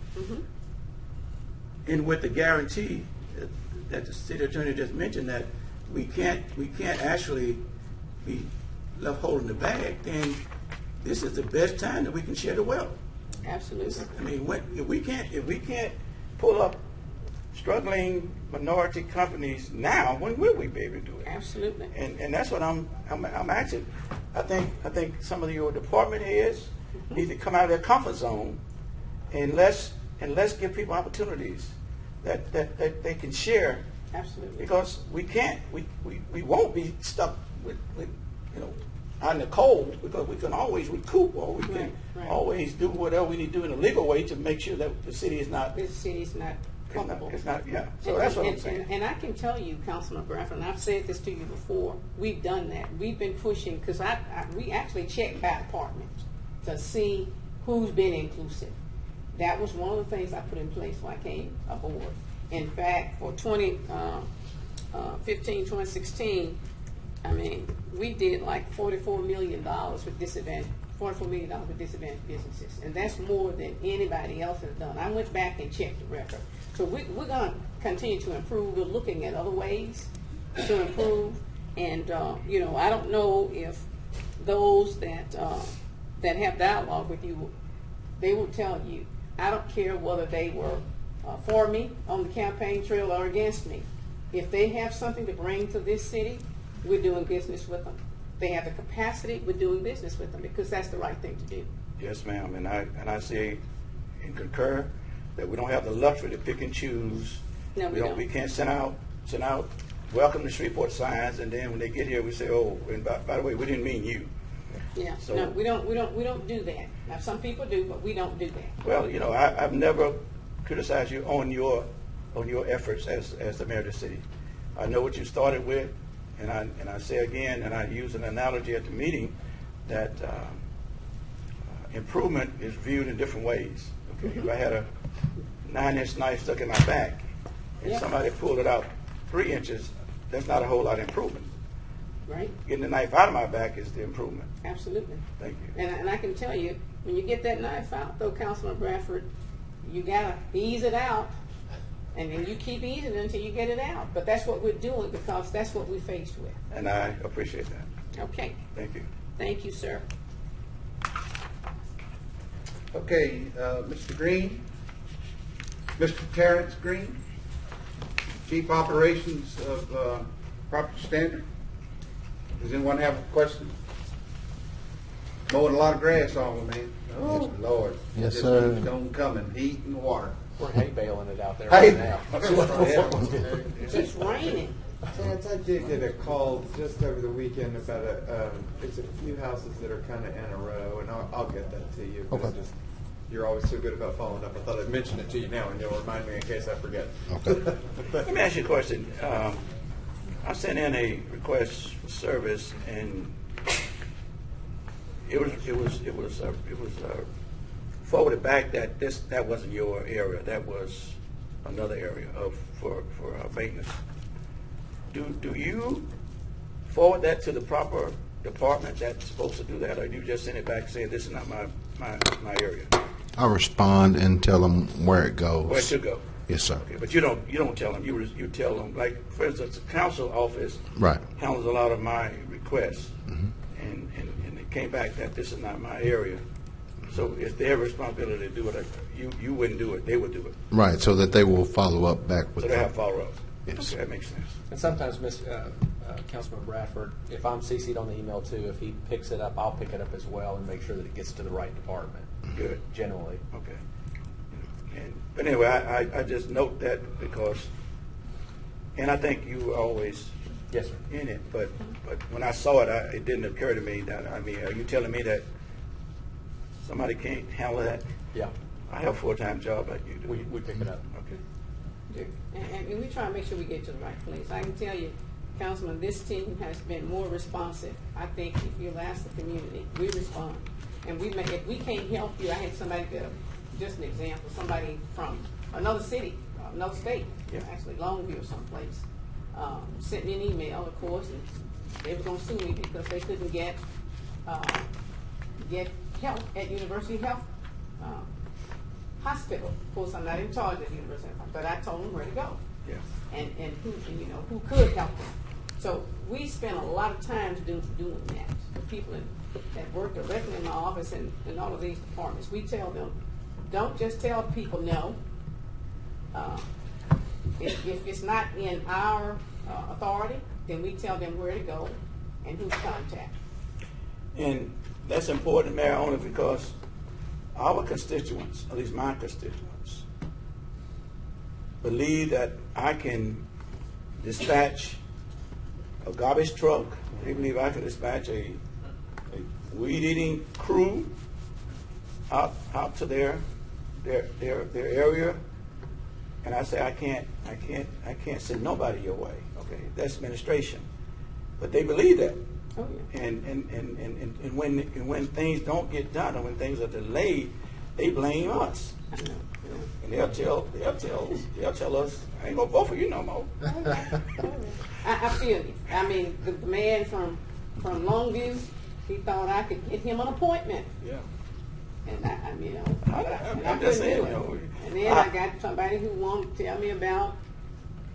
and with the guarantee that the city attorney just mentioned that we can't actually be left holding the bag, then this is the best time that we can share the wealth. Absolutely. I mean, if we can't pull up struggling minority companies now, when will we be able to do it? Absolutely. And that's what I'm asking. I think some of your department heads need to come out of their comfort zone, and let's give people opportunities that they can share. Absolutely. Because we won't be stuck with you know, out in the cold, because we can always recoup, or we can Right. always do whatever we need to do in a legal way to make sure that the city is not. This city's not comfortable. It's not, yeah. So that's what I'm saying. And I can tell you, Councilman Bradford, and I've said this to you before, we've done that. We've been pushing, because we actually checked by department to see who's been inclusive. That was one of the things I put in place when I came aboard. In fact, for 2015, 2016, I mean, we did like $44 million with disadvantage, $44 million with disadvantaged businesses, and that's more than anybody else has done. I went back and checked the record. So we're going to continue to improve. We're looking at other ways to improve, and I don't know if those that have dialogue with you, they will tell you, I don't care whether they were for me on the campaign trail or against me. If they have something to bring to this city, we're doing business with them. They have the capacity, we're doing business with them because that's the right thing to do. Yes, ma'am, and I say and concur that we don't have the luxury to pick and choose. No, we don't. We can't send out welcome to Shreveport signs, and then when they get here, we say, oh, and by the way, we didn't mean you. Yeah, So- no, we don't do that. Now, some people do, but we don't do that. Well, I've never criticized you on your efforts as the mayor of the city. I know what you started with, and I say again, and I use an analogy at the meeting that improvement is viewed in different ways. Okay, if I had a 9-inch knife stuck in my back, and Yeah. somebody pulled it out 3 inches, that's not a whole lot of improvement. Right? Getting the knife out of my back is the improvement. Absolutely. Thank you. And I can tell you, when you get that knife out, though, Councilman Bradford, you gotta ease it out, and then you keep easing it until you get it out. But that's what we're doing because that's what we're faced with. And I appreciate that. Okay. Thank you. Thank you, sir. Okay, Mr. Green, Mr. Terrence Green, Chief Operations of Property Standard. Does anyone have a question? Mowing a lot of grass on them, man. Oh, Lord. Yes, Just sir. keeps on coming, heat and water. We're hay baling it out there Hey. right now. It's raining. Chance, I did get a call just over the weekend about it's a few houses that are kind of in a row, and I'll get that to you. But Okay. you're always so good about following up. I thought I'd mention it to you now, and you'll remind me in case I forget. Okay. Let me ask you a question. I sent in a request for service, and it was forwarded back that that wasn't your area. That was another area for maintenance. Do you forward that to the proper department that's supposed to do that, or do you just send it back saying this is not my area? I respond and tell them where it goes. Where it should go? Yes, sir. Okay, but you don't tell them. You tell them, like, for instance, the council office Right. handles a lot of my requests, and it came back that this is not my area. So it's their responsibility to do it. You wouldn't do it; they would do it. Right, so that they will follow up back with So they have follow-up. Yes. Okay, that makes sense. And sometimes, Councilman Bradford, if I'm CC'd on the email too, if he picks it up, I'll pick it up as well and make sure that it gets to the right department. Good. Generally. Okay. But anyway, I just note that because, and I think you were always Yes, sir. in it, but when I saw it, it didn't occur to me that, are you telling me that somebody can't handle that? Yeah. I have a full-time job like you do. We pick it up. Okay. And we try to make sure we get to the right place. I can tell you, Councilman, this team has been more responsive. I think if you'll ask the community, we respond. And if we can't help you, I had somebody, just an example, somebody from another city, another state, Yeah. actually Longview or someplace, sent me an email, of course, and they were going to sue me because they couldn't get help at University Health Hospital. Of course, I'm not in charge of University Health, but I told them where to go Yeah. and who could help them. So we spend a lot of time doing that. The people that work directly in my office and in all of these departments, we tell them, don't just tell people no. If it's not in our authority, then we tell them where to go and who to contact. And that's important, Mayor, only because our constituents, at least my constituents, believe that I can dispatch a garbage truck. They believe I can dispatch a weed-eating crew out to their area, and I say I can't send nobody your way. Okay, that's administration, but they believe that. Oh, yeah. And when things don't get done, or when things are delayed, they blame us. I know. And they'll tell us, I ain't gonna vote for you no more. I feel you. I mean, the man from Longview, he thought I could get him an appointment. Yeah. And I I'm just saying, couldn't do it. And then I got somebody who wanted to tell me about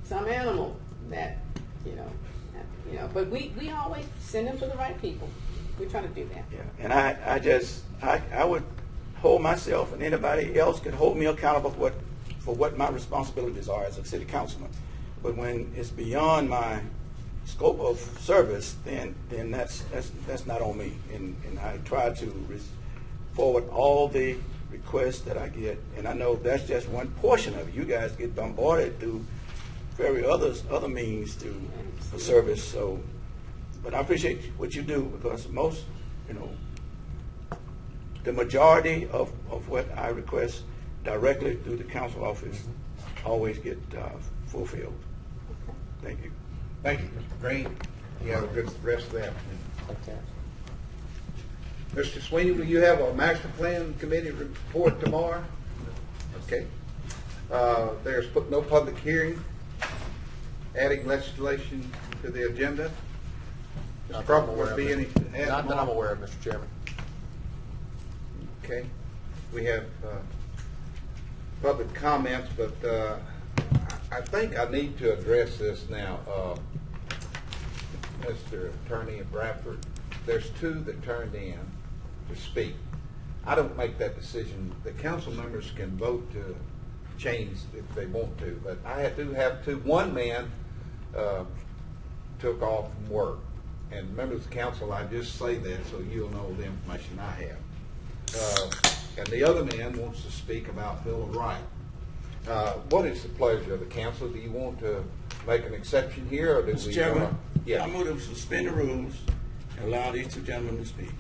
some animal that, but we always send them to the right people. We try to do that. Yeah, and I would hold myself, and anybody else could hold me accountable for what my responsibilities are as a city councilman. But when it's beyond my scope of service, then that's not on me. And I try to forward all the requests that I get, and I know that's just one portion of it. You guys get bombarded through other means for service. So, but I appreciate what you do, because most, the majority of what I request directly through the council office always get fulfilled. Thank you. Thank you, Mr. Green. You have a good rest of the afternoon. Okay. Mr. Sweeney, will you have a master plan committee report tomorrow? Okay. There's no public hearing, adding legislation to the agenda. Mr. Crawford, would be any to add Not that I'm tomorrow? aware of, Mr. Chairman. Okay. We have public comments, but I think I need to address this now. Mr. Attorney at Bradford, there's two that turned in to speak. I don't make that decision. The council members can vote to change if they want to, but I do have two. One man took off from work, and members of the council, I just say that so you'll know the information I have. And the other man wants to speak about Bill of Rights. What is the pleasure of the council? Do you want to make an exception here, or do Mr. we? Chairman, Yeah. I'm going to suspend the rules and allow these two gentlemen to speak.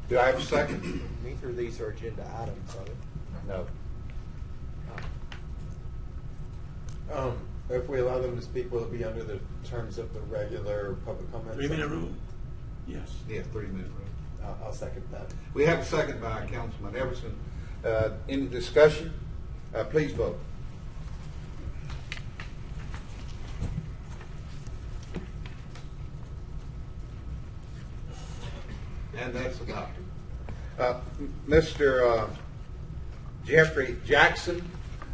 Do I have a second? Neither of these are agenda items, are they? No. If we allow them to speak, will it be under the terms of the regular public comment? 3-minute rule? Yes. Yeah, 3-minute rule. I'll second that. We have a second by Councilman Everson. Any discussion? Please vote. And that's adopted. Mr. Jeffrey Jackson,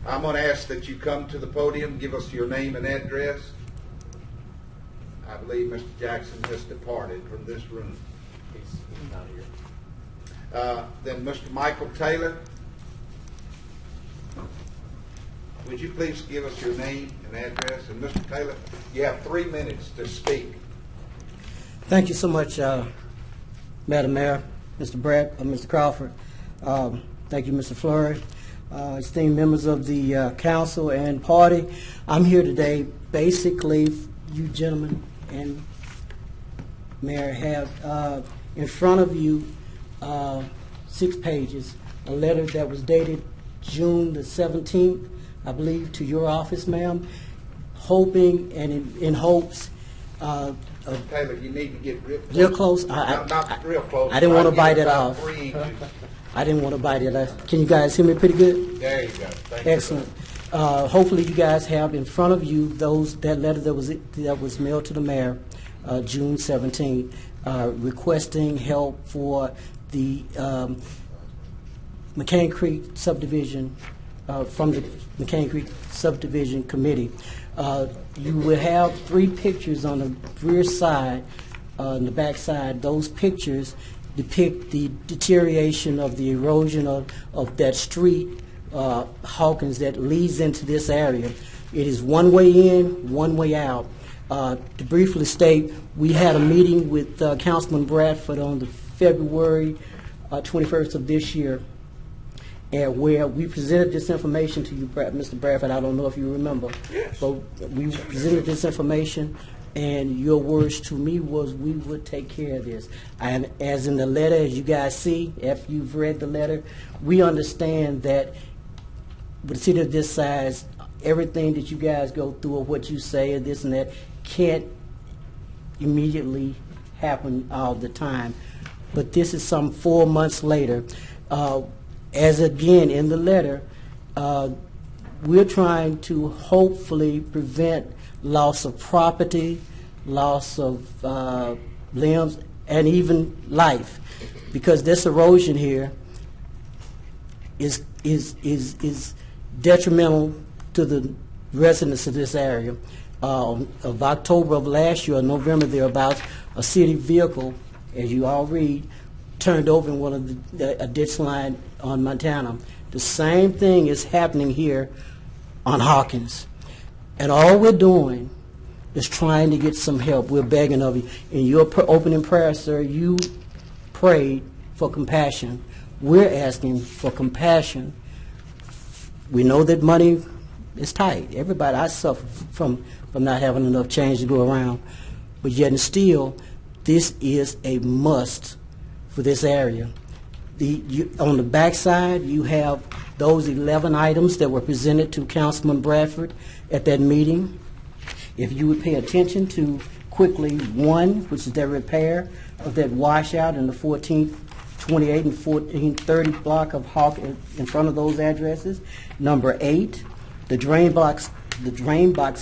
I'm going to ask that you come to the podium, give us your name and address. I believe Mr. Jackson has departed from this room. He's not here. Then Mr. Michael Taylor, would you please give us your name and address? And Mr. Taylor, you have 3 minutes to speak. Thank you so much, Madam Mayor, Mr. Crawford. Thank you, Mr. Fleury. Esteemed members of the council and party, I'm here today. Basically, you gentlemen and Mayor have in front of you 6 pages, a letter that was dated June the 17th, I believe, to your office, ma'am, hoping and in hopes Taylor, you need to get real close. Not real close. I didn't want to Try bite get it about off. 3 inches. I didn't want to bite it off. Can you guys hear me pretty good? There you go. Thank you. Excellent. Hopefully, you guys have in front of you that letter that was mailed to the mayor, June 17th, requesting help for the McCain Creek subdivision from the McCain Creek subdivision committee. You will have 3 pictures on the rear side, on the back side. Those pictures depict the deterioration of the erosion of that street, Hawkins, that leads into this area. It is one way in, one way out. To briefly state, we had a meeting with Councilman Bradford on the February 21st of this year, and where we presented this information to you, Mr. Bradford. I don't know if you remember, Yes. but we presented this information, and your words to me was we would take care of this. And as in the letter, as you guys see, if you've read the letter, we understand that with a city of this size, everything that you guys go through or what you say or this and that can't immediately happen all the time. But this is some 4 months later. As again in the letter, we're trying to hopefully prevent loss of property, loss of limbs, and even life, because this erosion here is detrimental to the residents of this area. Of October of last year, or November thereabouts, a city vehicle, as you all read, turned over in one of a ditch line on Montana. The same thing is happening here on Hawkins. And all we're doing is trying to get some help. We're begging of you. In your opening prayer, sir, you prayed for compassion. We're asking for compassion. We know that money is tight. Everybody, I suffer from not having enough change to go around. But yet and still, this is a must for this area. On the backside, you have those 11 items that were presented to Councilman Bradford at that meeting. If you would pay attention to quickly 1, which is the repair of that washout in the 1428 and 1430 block of Hawk in front of those addresses. Number 8, the drain box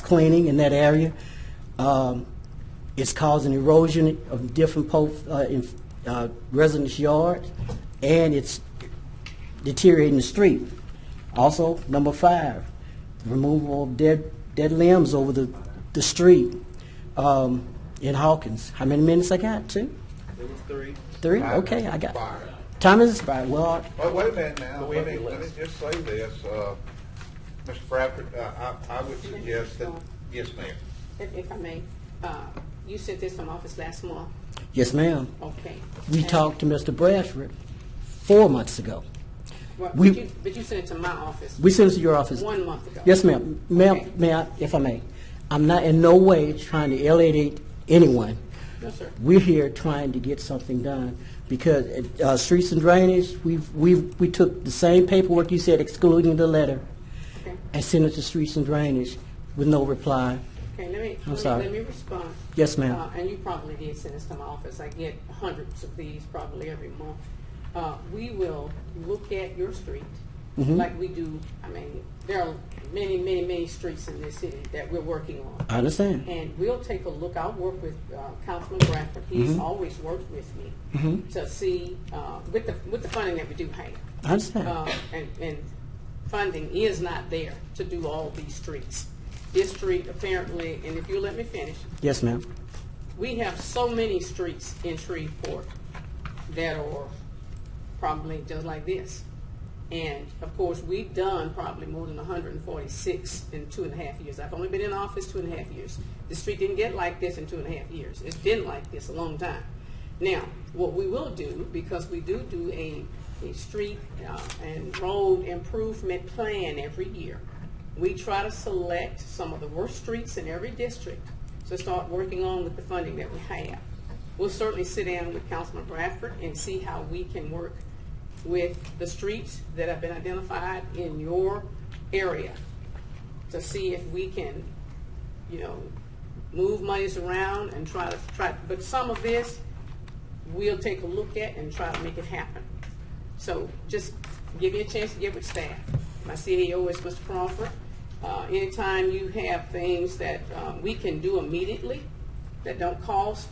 cleaning in that area is causing erosion of different residents' yards, and it's deteriorating the street. Also, number 5, the removal of dead limbs over the street in Hawkins. How many minutes I got? 2? It was 3. 3? Okay, I got. Time is expired. Well, wait a minute now. Let me just say this, Mr. Bradford. I would suggest that. Yes, ma'am. If I may, you sent this from office last month. yes, ma'am. Okay. We talked to Mr. Bradford 4 months ago. Well, we- but you sent it to my office. We sent it to your office 1 month ago. Yes, ma'am. Ma'am, Okay. may I, if I may? I'm not in no way trying to alienate anyone. No, sir. We're here trying to get something done because streets and drainage. We took the same paperwork you said, excluding the letter, Okay. and sent it to streets and drainage with no reply. Okay, sorry. let me respond. Yes, ma'am. And you probably did send this to my office. I get hundreds of these probably every month. We will look at your street Mhm. like we do. I mean, there are many, many, many streets in this city that we're working on. I understand. And we'll take a look. I'll work with Councilman Bradford. He's Mhm. always worked with me Mhm. to see with the funding that we do have. I understand. And funding is not there to do all these streets. This street apparently, and if you let me finish, Yes, ma'am. we have so many streets in Shreveport that are probably just like this. And of course, we've done probably more than 146 in 2.5 years. I've only been in office 2.5 years. The street didn't get like this in 2.5 years. It's been like this a long time. Now, what we will do, because we do a street and road improvement plan every year, we try to select some of the worst streets in every district to start working on with the funding that we have. We'll certainly sit down with Councilman Bradford and see how we can work with the streets that have been identified in your area to see if we can, move monies around and try, but some of this we'll take a look at and try to make it happen. So just give me a chance to get with staff. My CEO is Mr. Crawford. Anytime you have things that we can do immediately that don't cost,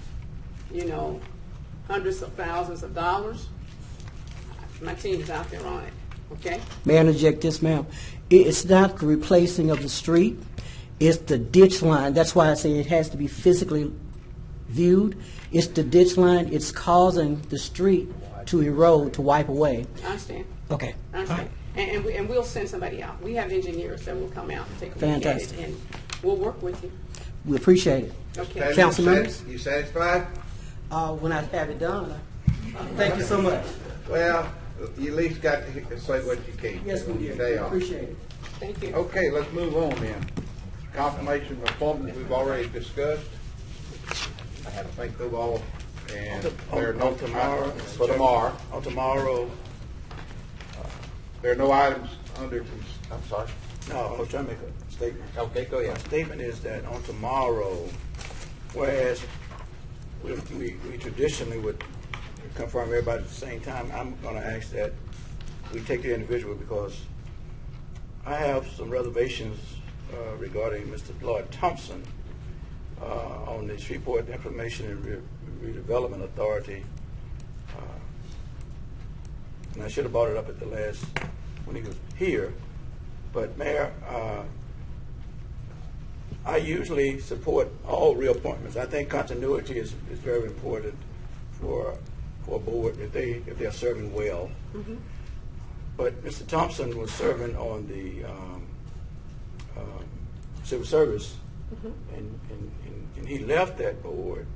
hundreds of thousands of dollars, my team is out there on it, okay? May I interject this, ma'am? It's not the replacing of the street. It's the ditch line. That's why I say it has to be physically viewed. It's the ditch line. It's causing the street to erode, to wipe away. I understand. Okay. I understand. And we'll send somebody out. We have engineers that will come out and take a look Fantastic. at it, and we'll work with you. We appreciate it. Okay. Council members? You satisfied? When I have it done, thank you so much. Well, you at least got to say what you can. Yes, we did. They are. Appreciate it. Thank you. Okay, let's move on then. Confirmation of appointments we've already discussed. I have to think through all, and there are no tomorrow. for tomorrow. On tomorrow, There are no items under. I'm sorry. no, I was trying to make a statement. Okay, go My ahead. statement is that on tomorrow, whereas we traditionally would confirm everybody at the same time, I'm going to ask that we take the individual because I have some reservations regarding Mr. Lloyd Thompson on the Shreveport Information and Redevelopment Authority. And I should have brought it up at the last, when he was here. But Mayor, I usually support all reappointments. I think continuity is very important for a board if they're serving well. Mm-hmm. But Mr. Thompson was serving on the civil service, Mm-hmm. and he left that board,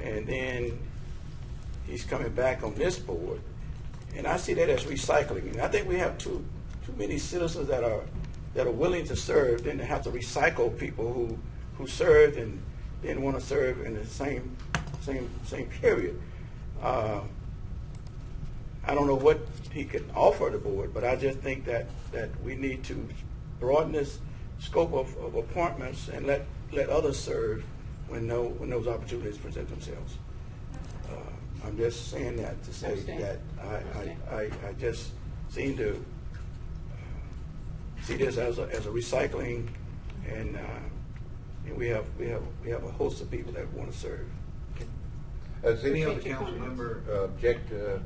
and then he's coming back on this board, and I see that as recycling. And I think we have too many citizens that are willing to serve, then to have to recycle people who served and didn't want to serve in the same period. I don't know what he could offer the board, but I just think that we need to broaden this scope of appointments and let others serve when those opportunities present themselves. I'm just saying that to say that I just seem to see this as a recycling, and we have a host of people that want to serve. Does any other council member object to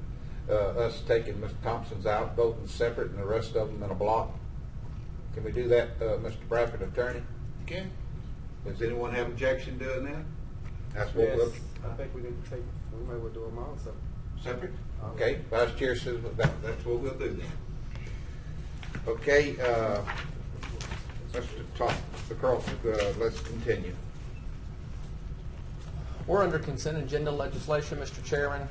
us taking Mr. Thompson's out, voting separate, and the rest of them in a block? Can we do that, Mr. Bradford, attorney? Okay. Does anyone have objection doing that? That's what Yes, we'll I think we need to take. We might well do them all. So. separate. Okay, Vice Chair says that's what we'll do then. Okay, Mr. Crawford, let's continue. We're under consent agenda legislation, Mr. Chairman,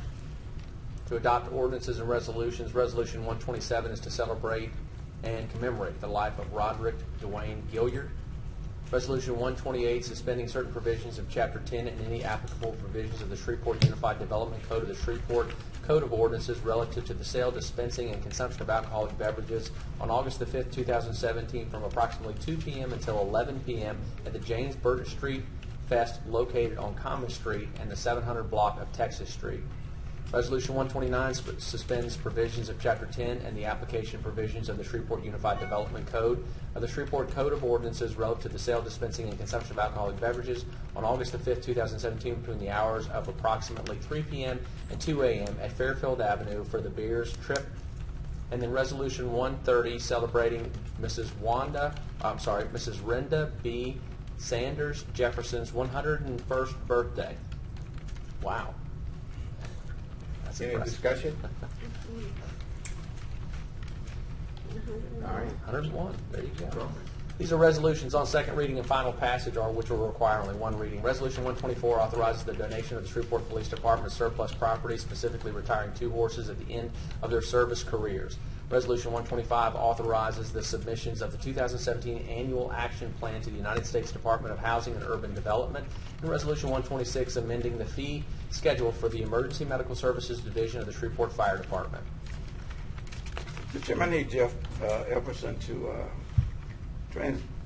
to adopt ordinances and resolutions. Resolution 127 is to celebrate and commemorate the life of Roderick Dwayne Gilliard. Resolution 128, suspending certain provisions of Chapter 10 and any applicable provisions of the Shreveport Unified Development Code of the Shreveport Code of Ordinances relative to the sale, dispensing, and consumption of alcoholic beverages on August the 5th, 2017 from approximately 2 p.m. until 11 p.m. at the James Burton Street Fest located on Common Street and the 700 block of Texas Street. Resolution 129 suspends provisions of Chapter 10 and the application provisions of the Shreveport Unified Development Code of the Shreveport Code of Ordinances relative to the sale, dispensing, and consumption of alcoholic beverages on August the 5th, 2017 between the hours of approximately 3 p.m. and 2 a.m. at Fairfield Avenue for the Beers Trip. And then Resolution 130 celebrating Mrs. Renda B. Sanders Jefferson's 101st birthday. Wow. That's Any impressive. discussion? All right, 101. There you go. These are resolutions on second reading and final passage, or which will require only one reading. Resolution 124 authorizes the donation of the Shreveport Police Department surplus property, specifically retiring 2 horses at the end of their service careers. Resolution 125 authorizes the submissions of the 2017 Annual Action Plan to the United States Department of Housing and Urban Development. And Resolution 126 amending the fee schedule for the Emergency Medical Services Division of the Shreveport Fire Department. Mr. Chairman, I need Jeff Epperson to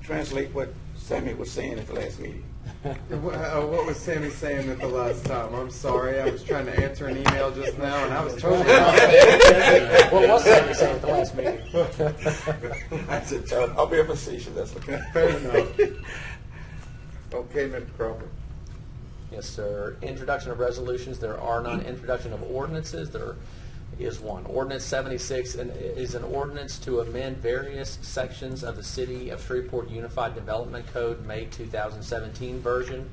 translate what Sammy was saying at the last meeting. What was Sammy saying at the last time? I'm sorry. I was trying to answer an email just now, and I was totally off. What was Sammy saying at the last meeting? I said, I'll be a facetious. That's okay. Fair enough. Okay, Mr. Crawford. Yes, sir. Introduction of resolutions. There are none. Introduction of ordinances. There is one. Ordinance 76 is an ordinance to amend various sections of the City of Shreveport Unified Development Code, May 2017 version.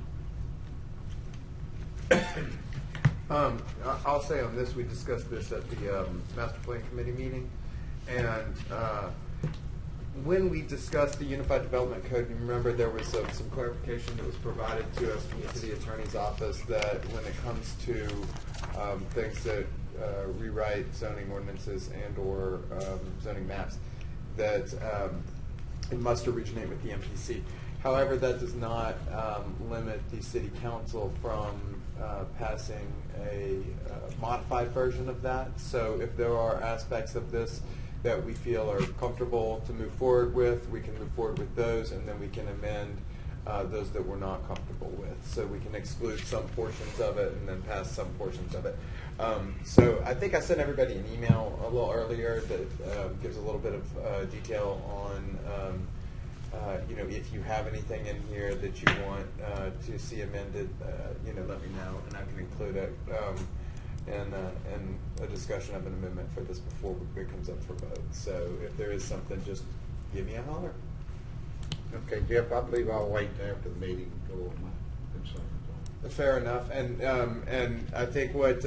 I'll say on this, we discussed this at the Master Plan Committee meeting, and when we discussed the Unified Development Code, you remember there was some clarification that was provided to us from the City Attorney's Office that when it comes to things that rewrite zoning ordinances and or zoning maps, that it must originate with the MPC. However, that does not limit the City Council from passing a modified version of that. So if there are aspects of this that we feel are comfortable to move forward with, we can move forward with those, and then we can amend those that we're not comfortable with. So we can exclude some portions of it and then pass some portions of it. So I think I sent everybody an email a little earlier that gives a little bit of detail on if you have anything in here that you want to see amended, let me know. And include it in a discussion of an amendment for this before it comes up for vote. So if there is something, just give me a holler. Okay, Jeff, I believe I'll wait after the meeting to go over my concerns. Fair enough, and I think what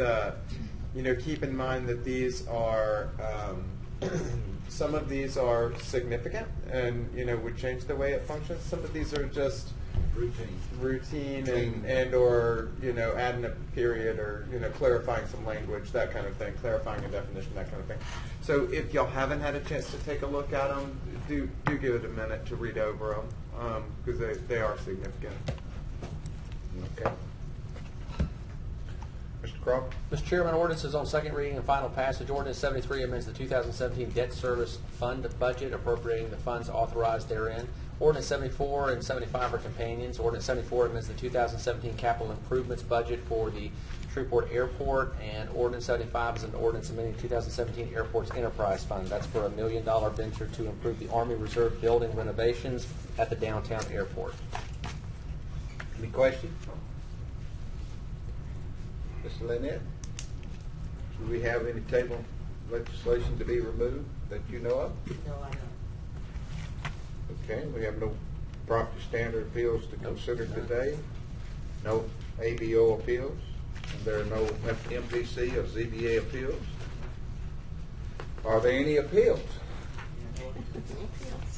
keep in mind that these are some of these are significant and would change the way it functions. Some of these are just routine and or adding a period or clarifying some language, that kind of thing, clarifying a definition, that kind of thing. So if y'all haven't had a chance to take a look at them, do give it a minute to read over them because they are significant. Okay. Mr. Crawford? Mr. Chairman, ordinance is on second reading and final passage. Ordinance 73 amends the 2017 debt service fund budget, appropriating the funds authorized therein. Ordinance 74 and 75 are companions. Ordinance 74 amends the 2017 capital improvements budget for the Shreveport Airport, and Ordinance 75 is an ordinance amending 2017 Airport's enterprise fund. That's for $1 million venture to improve the Army Reserve building renovations at the downtown airport. Any questions? Mr. Lynette, do we have any table legislation to be removed that you know of? No, I don't. Okay, we have no property standard appeals to consider today, no ABO appeals, and there are no MPC or ZBA appeals. Are there any appeals?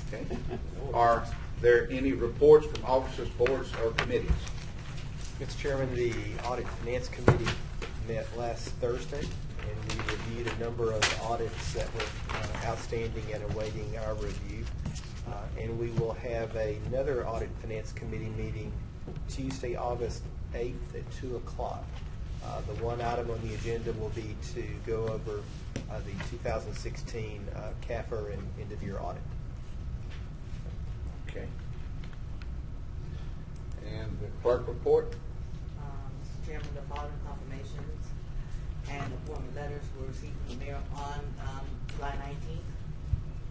Okay. Are there any reports from officers, boards, or committees? Mr. Chairman, the Audit Finance Committee met last Thursday, and we reviewed a number of audits that were outstanding and awaiting our review. And we will have another Audit Finance Committee meeting Tuesday, August 8th at 2 o'clock. The one item on the agenda will be to go over the 2016 CAFR and end-of-year audit. Okay. And the clerk report? Mr. Chairman, the following confirmations and appointment letters were received from the mayor on July 19th,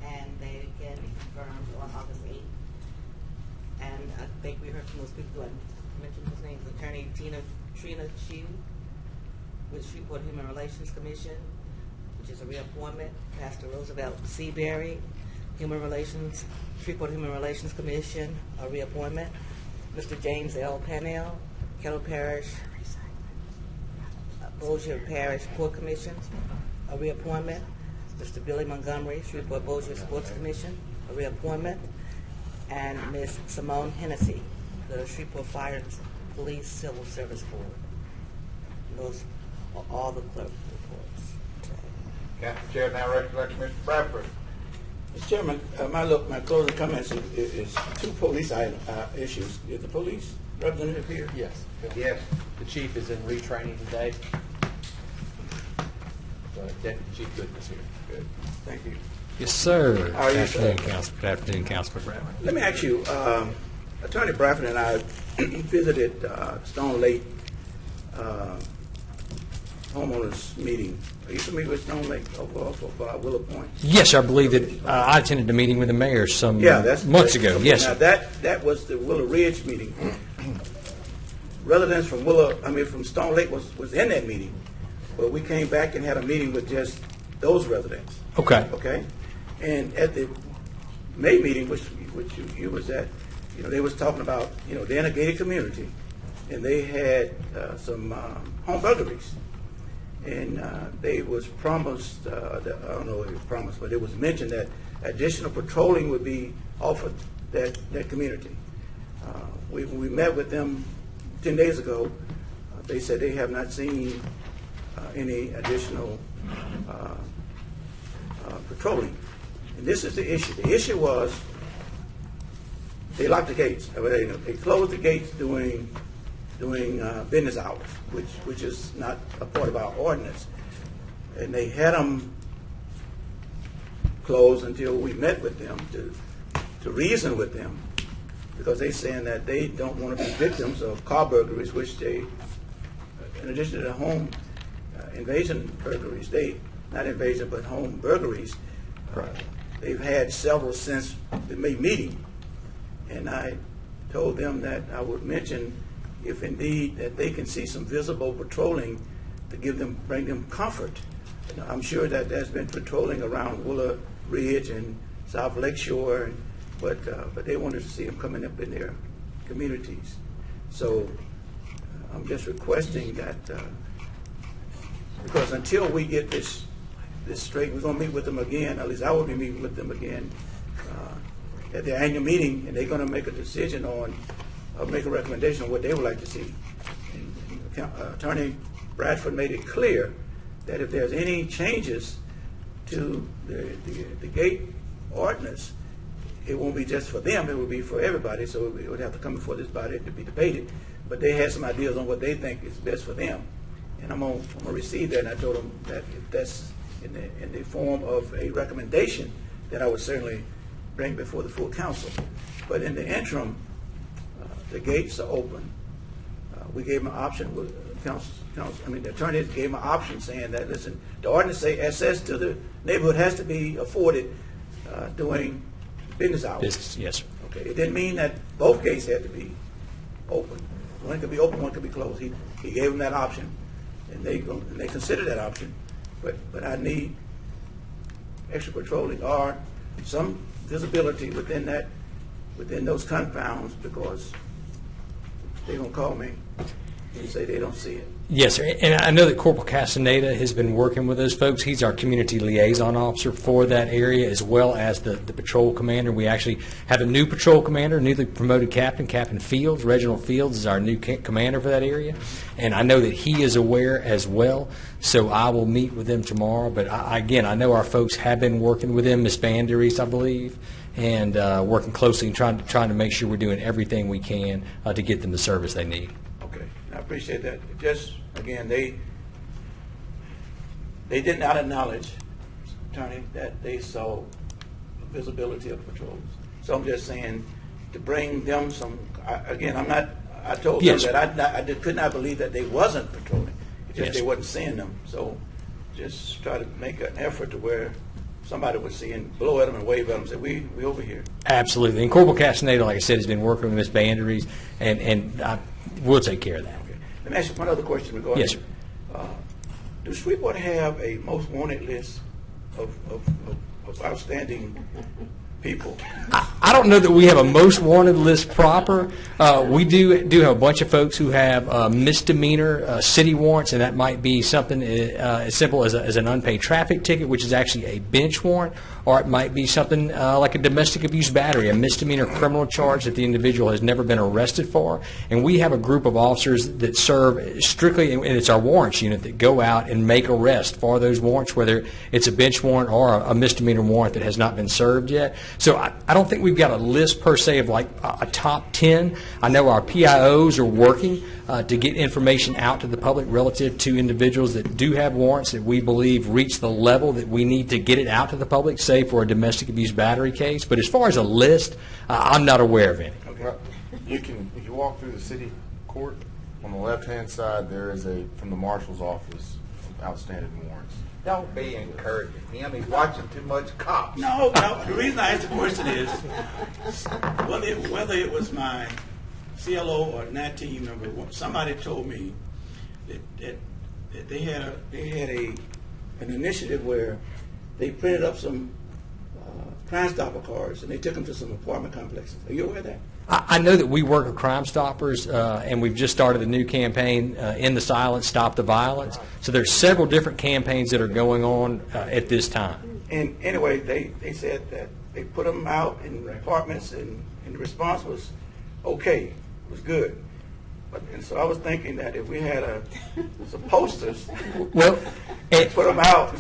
and they can be confirmed on August 8th. And I think we heard from those people. I mentioned his name, Attorney Trina Chu, with Shreveport Human Relations Commission, which is a reappointment. Pastor Roosevelt Seabury, Shreveport Human Relations Commission, a reappointment. Mr. James L. Pannell, Kettle Parish, Bossier Parish Port Commission, a reappointment. Mr. Billy Montgomery, Shreveport Bossier Sports Commission, a reappointment. And Ms. Simone Hennessy, the Shreveport Fire and Police Civil Service Board. Those are all the clerk reports. Council Chair now recollects Mr. Bradford. Mr. Chairman, my closing comments is two police issues. Is the police representative here? Yes. Yes. The chief is in retraining today. Deputy Chief Gooden is here. Good. Thank you. Yes, sir. How are you, sir? Good afternoon, Councilor Bradford. Let me ask you, Attorney Bradford and I visited Stone Lake homeowners meeting. Are you familiar with Stone Lake off of Willow Point? Yes, I believe that I attended the meeting with the mayor some months ago. Okay, yes, now sir. that was the Willow Ridge meeting. Residents from from Stone Lake was in that meeting, but we came back and had a meeting with just those residents. Okay. Okay, and at the May meeting, which you was at, they was talking about they're in a gated community, and they had some home burglaries. And they was promised, I don't know if it was promised, but it was mentioned that additional patrolling would be offered that community. We met with them 10 days ago. They said they have not seen any additional patrolling. And this is the issue. The issue was they locked the gates. They closed the gates during business hours, which is not a part of our ordinance. And they had them closed until we met with them to reason with them, because they're saying that they don't want to be victims of car burglaries, which they, in addition to the home invasion burglaries, not invasion but home burglaries, they've had several since the May meeting. And I told them that I would mention if indeed that they can see some visible patrolling to bring them comfort. You know, I'm sure that there's been patrolling around Willa Ridge and South Lakeshore, but they wanted to see them coming up in their communities. So I'm just requesting that, because until we get this straight, we're going to meet with them again, at least I will be meeting with them again at their annual meeting, and they're going to make a decision on, make a recommendation on what they would like to see. And Attorney Bradford made it clear that if there's any changes to the gate ordinance, it won't be just for them, it will be for everybody, so it would have to come before this body to be debated. But they had some ideas on what they think is best for them. And I'm going to receive that, and I told them that if that's in the form of a recommendation, that I would certainly bring before the full council. But in the interim, the gates are open. We gave them an option with the attorneys gave them an option saying that, listen, the ordinance say access to the neighborhood has to be afforded during business hours. Business, yes, sir. Okay, it didn't mean that both gates had to be open. One could be open, one could be closed. He gave them that option, and they considered that option. But I need extra patrolling or some visibility within those confounds, because they're gonna call me and say they don't see it. Yes, sir. And I know that Corporal Castaneda has been working with those folks. He's our community liaison officer for that area, as well as the patrol commander. We actually have a new patrol commander, newly promoted captain, Captain Fields. Reginald Fields is our new commander for that area. And I know that he is aware as well. So I will meet with them tomorrow. But again, I know our folks have been working with them, Ms. Banderies, I believe, and working closely and trying to make sure we're doing everything we can to get them the service they need. I appreciate that. Just, again, they did not acknowledge, Attorney, that they saw visibility of patrols. So I'm just saying to bring them some, I told them that I could not believe that they wasn't patrolling. It's just they wasn't seeing them. So just try to make an effort to where somebody would see and blow at them and wave at them and say, we over here. Absolutely. And Corporal Castaneda, like I said, has been working with Ms. Banderies, and we'll take care of that. Let me ask you one other question regarding. Yes, sir. Does Shreveport have a most wanted list of outstanding people? I don't know that we have a most wanted list proper. We do have a bunch of folks who have misdemeanor city warrants, and that might be something as simple as an unpaid traffic ticket, which is actually a bench warrant, or it might be something like a domestic abuse battery, a misdemeanor criminal charge that the individual has never been arrested for. And we have a group of officers that serve strictly, and it's our warrants unit that go out and make arrests for those warrants, whether it's a bench warrant or a misdemeanor warrant that has not been served yet. So I don't think we've got a list per se of like a top 10. I know our PIOs are working to get information out to the public relative to individuals that do have warrants that we believe reach the level that we need to get it out to the public, say for a domestic abuse battery case. But as far as a list, I'm not aware of any. Okay. If you walk through the city court, on the left-hand side, there is from the marshal's office, outstanding warrants. Don't be encouraging him. He's watching too much cops. No. The reason I asked the question is whether it was my CLO or NAT team member, somebody told me that they had an initiative where they printed up some Crime Stopper cards and they took them to some apartment complexes. Are you aware of that? I know that we work with Crime Stoppers, and we've just started a new campaign, In the Silence, Stop the Violence. So there's several different campaigns that are going on at this time. And anyway, they said that they put them out in apartments, and the response was okay, it was good. And so I was thinking that if we had some posters, well, put them out.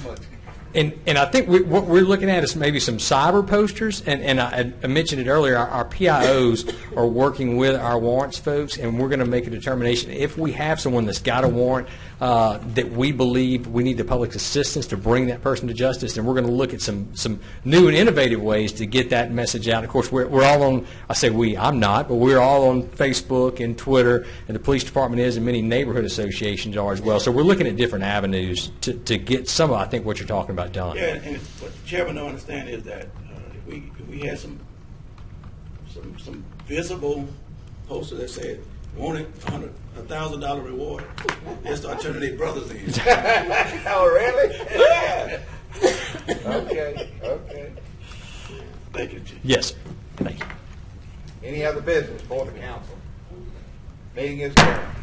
And I think what we're looking at is maybe some cyber posters, and I mentioned it earlier, our PIOs are working with our warrants folks, and we're going to make a determination if we have someone that's got a warrant that we believe we need the public's assistance to bring that person to justice, and we're going to look at some new and innovative ways to get that message out. Of course, we're all on, I say we, I'm not, but we're all on Facebook and Twitter, and the police department is, and many neighborhood associations are as well. So we're looking at different avenues to get some of, I think, what you're talking about done. Yeah, and what the chairman don't understand is that if we had some visible posters that said wanted $1,000 reward, they start turning their brothers in. Oh, really? Yeah. Okay, okay. Thank you, Chief. Yes, sir. Thank you. Any other business for the council? Meeting is adjourned.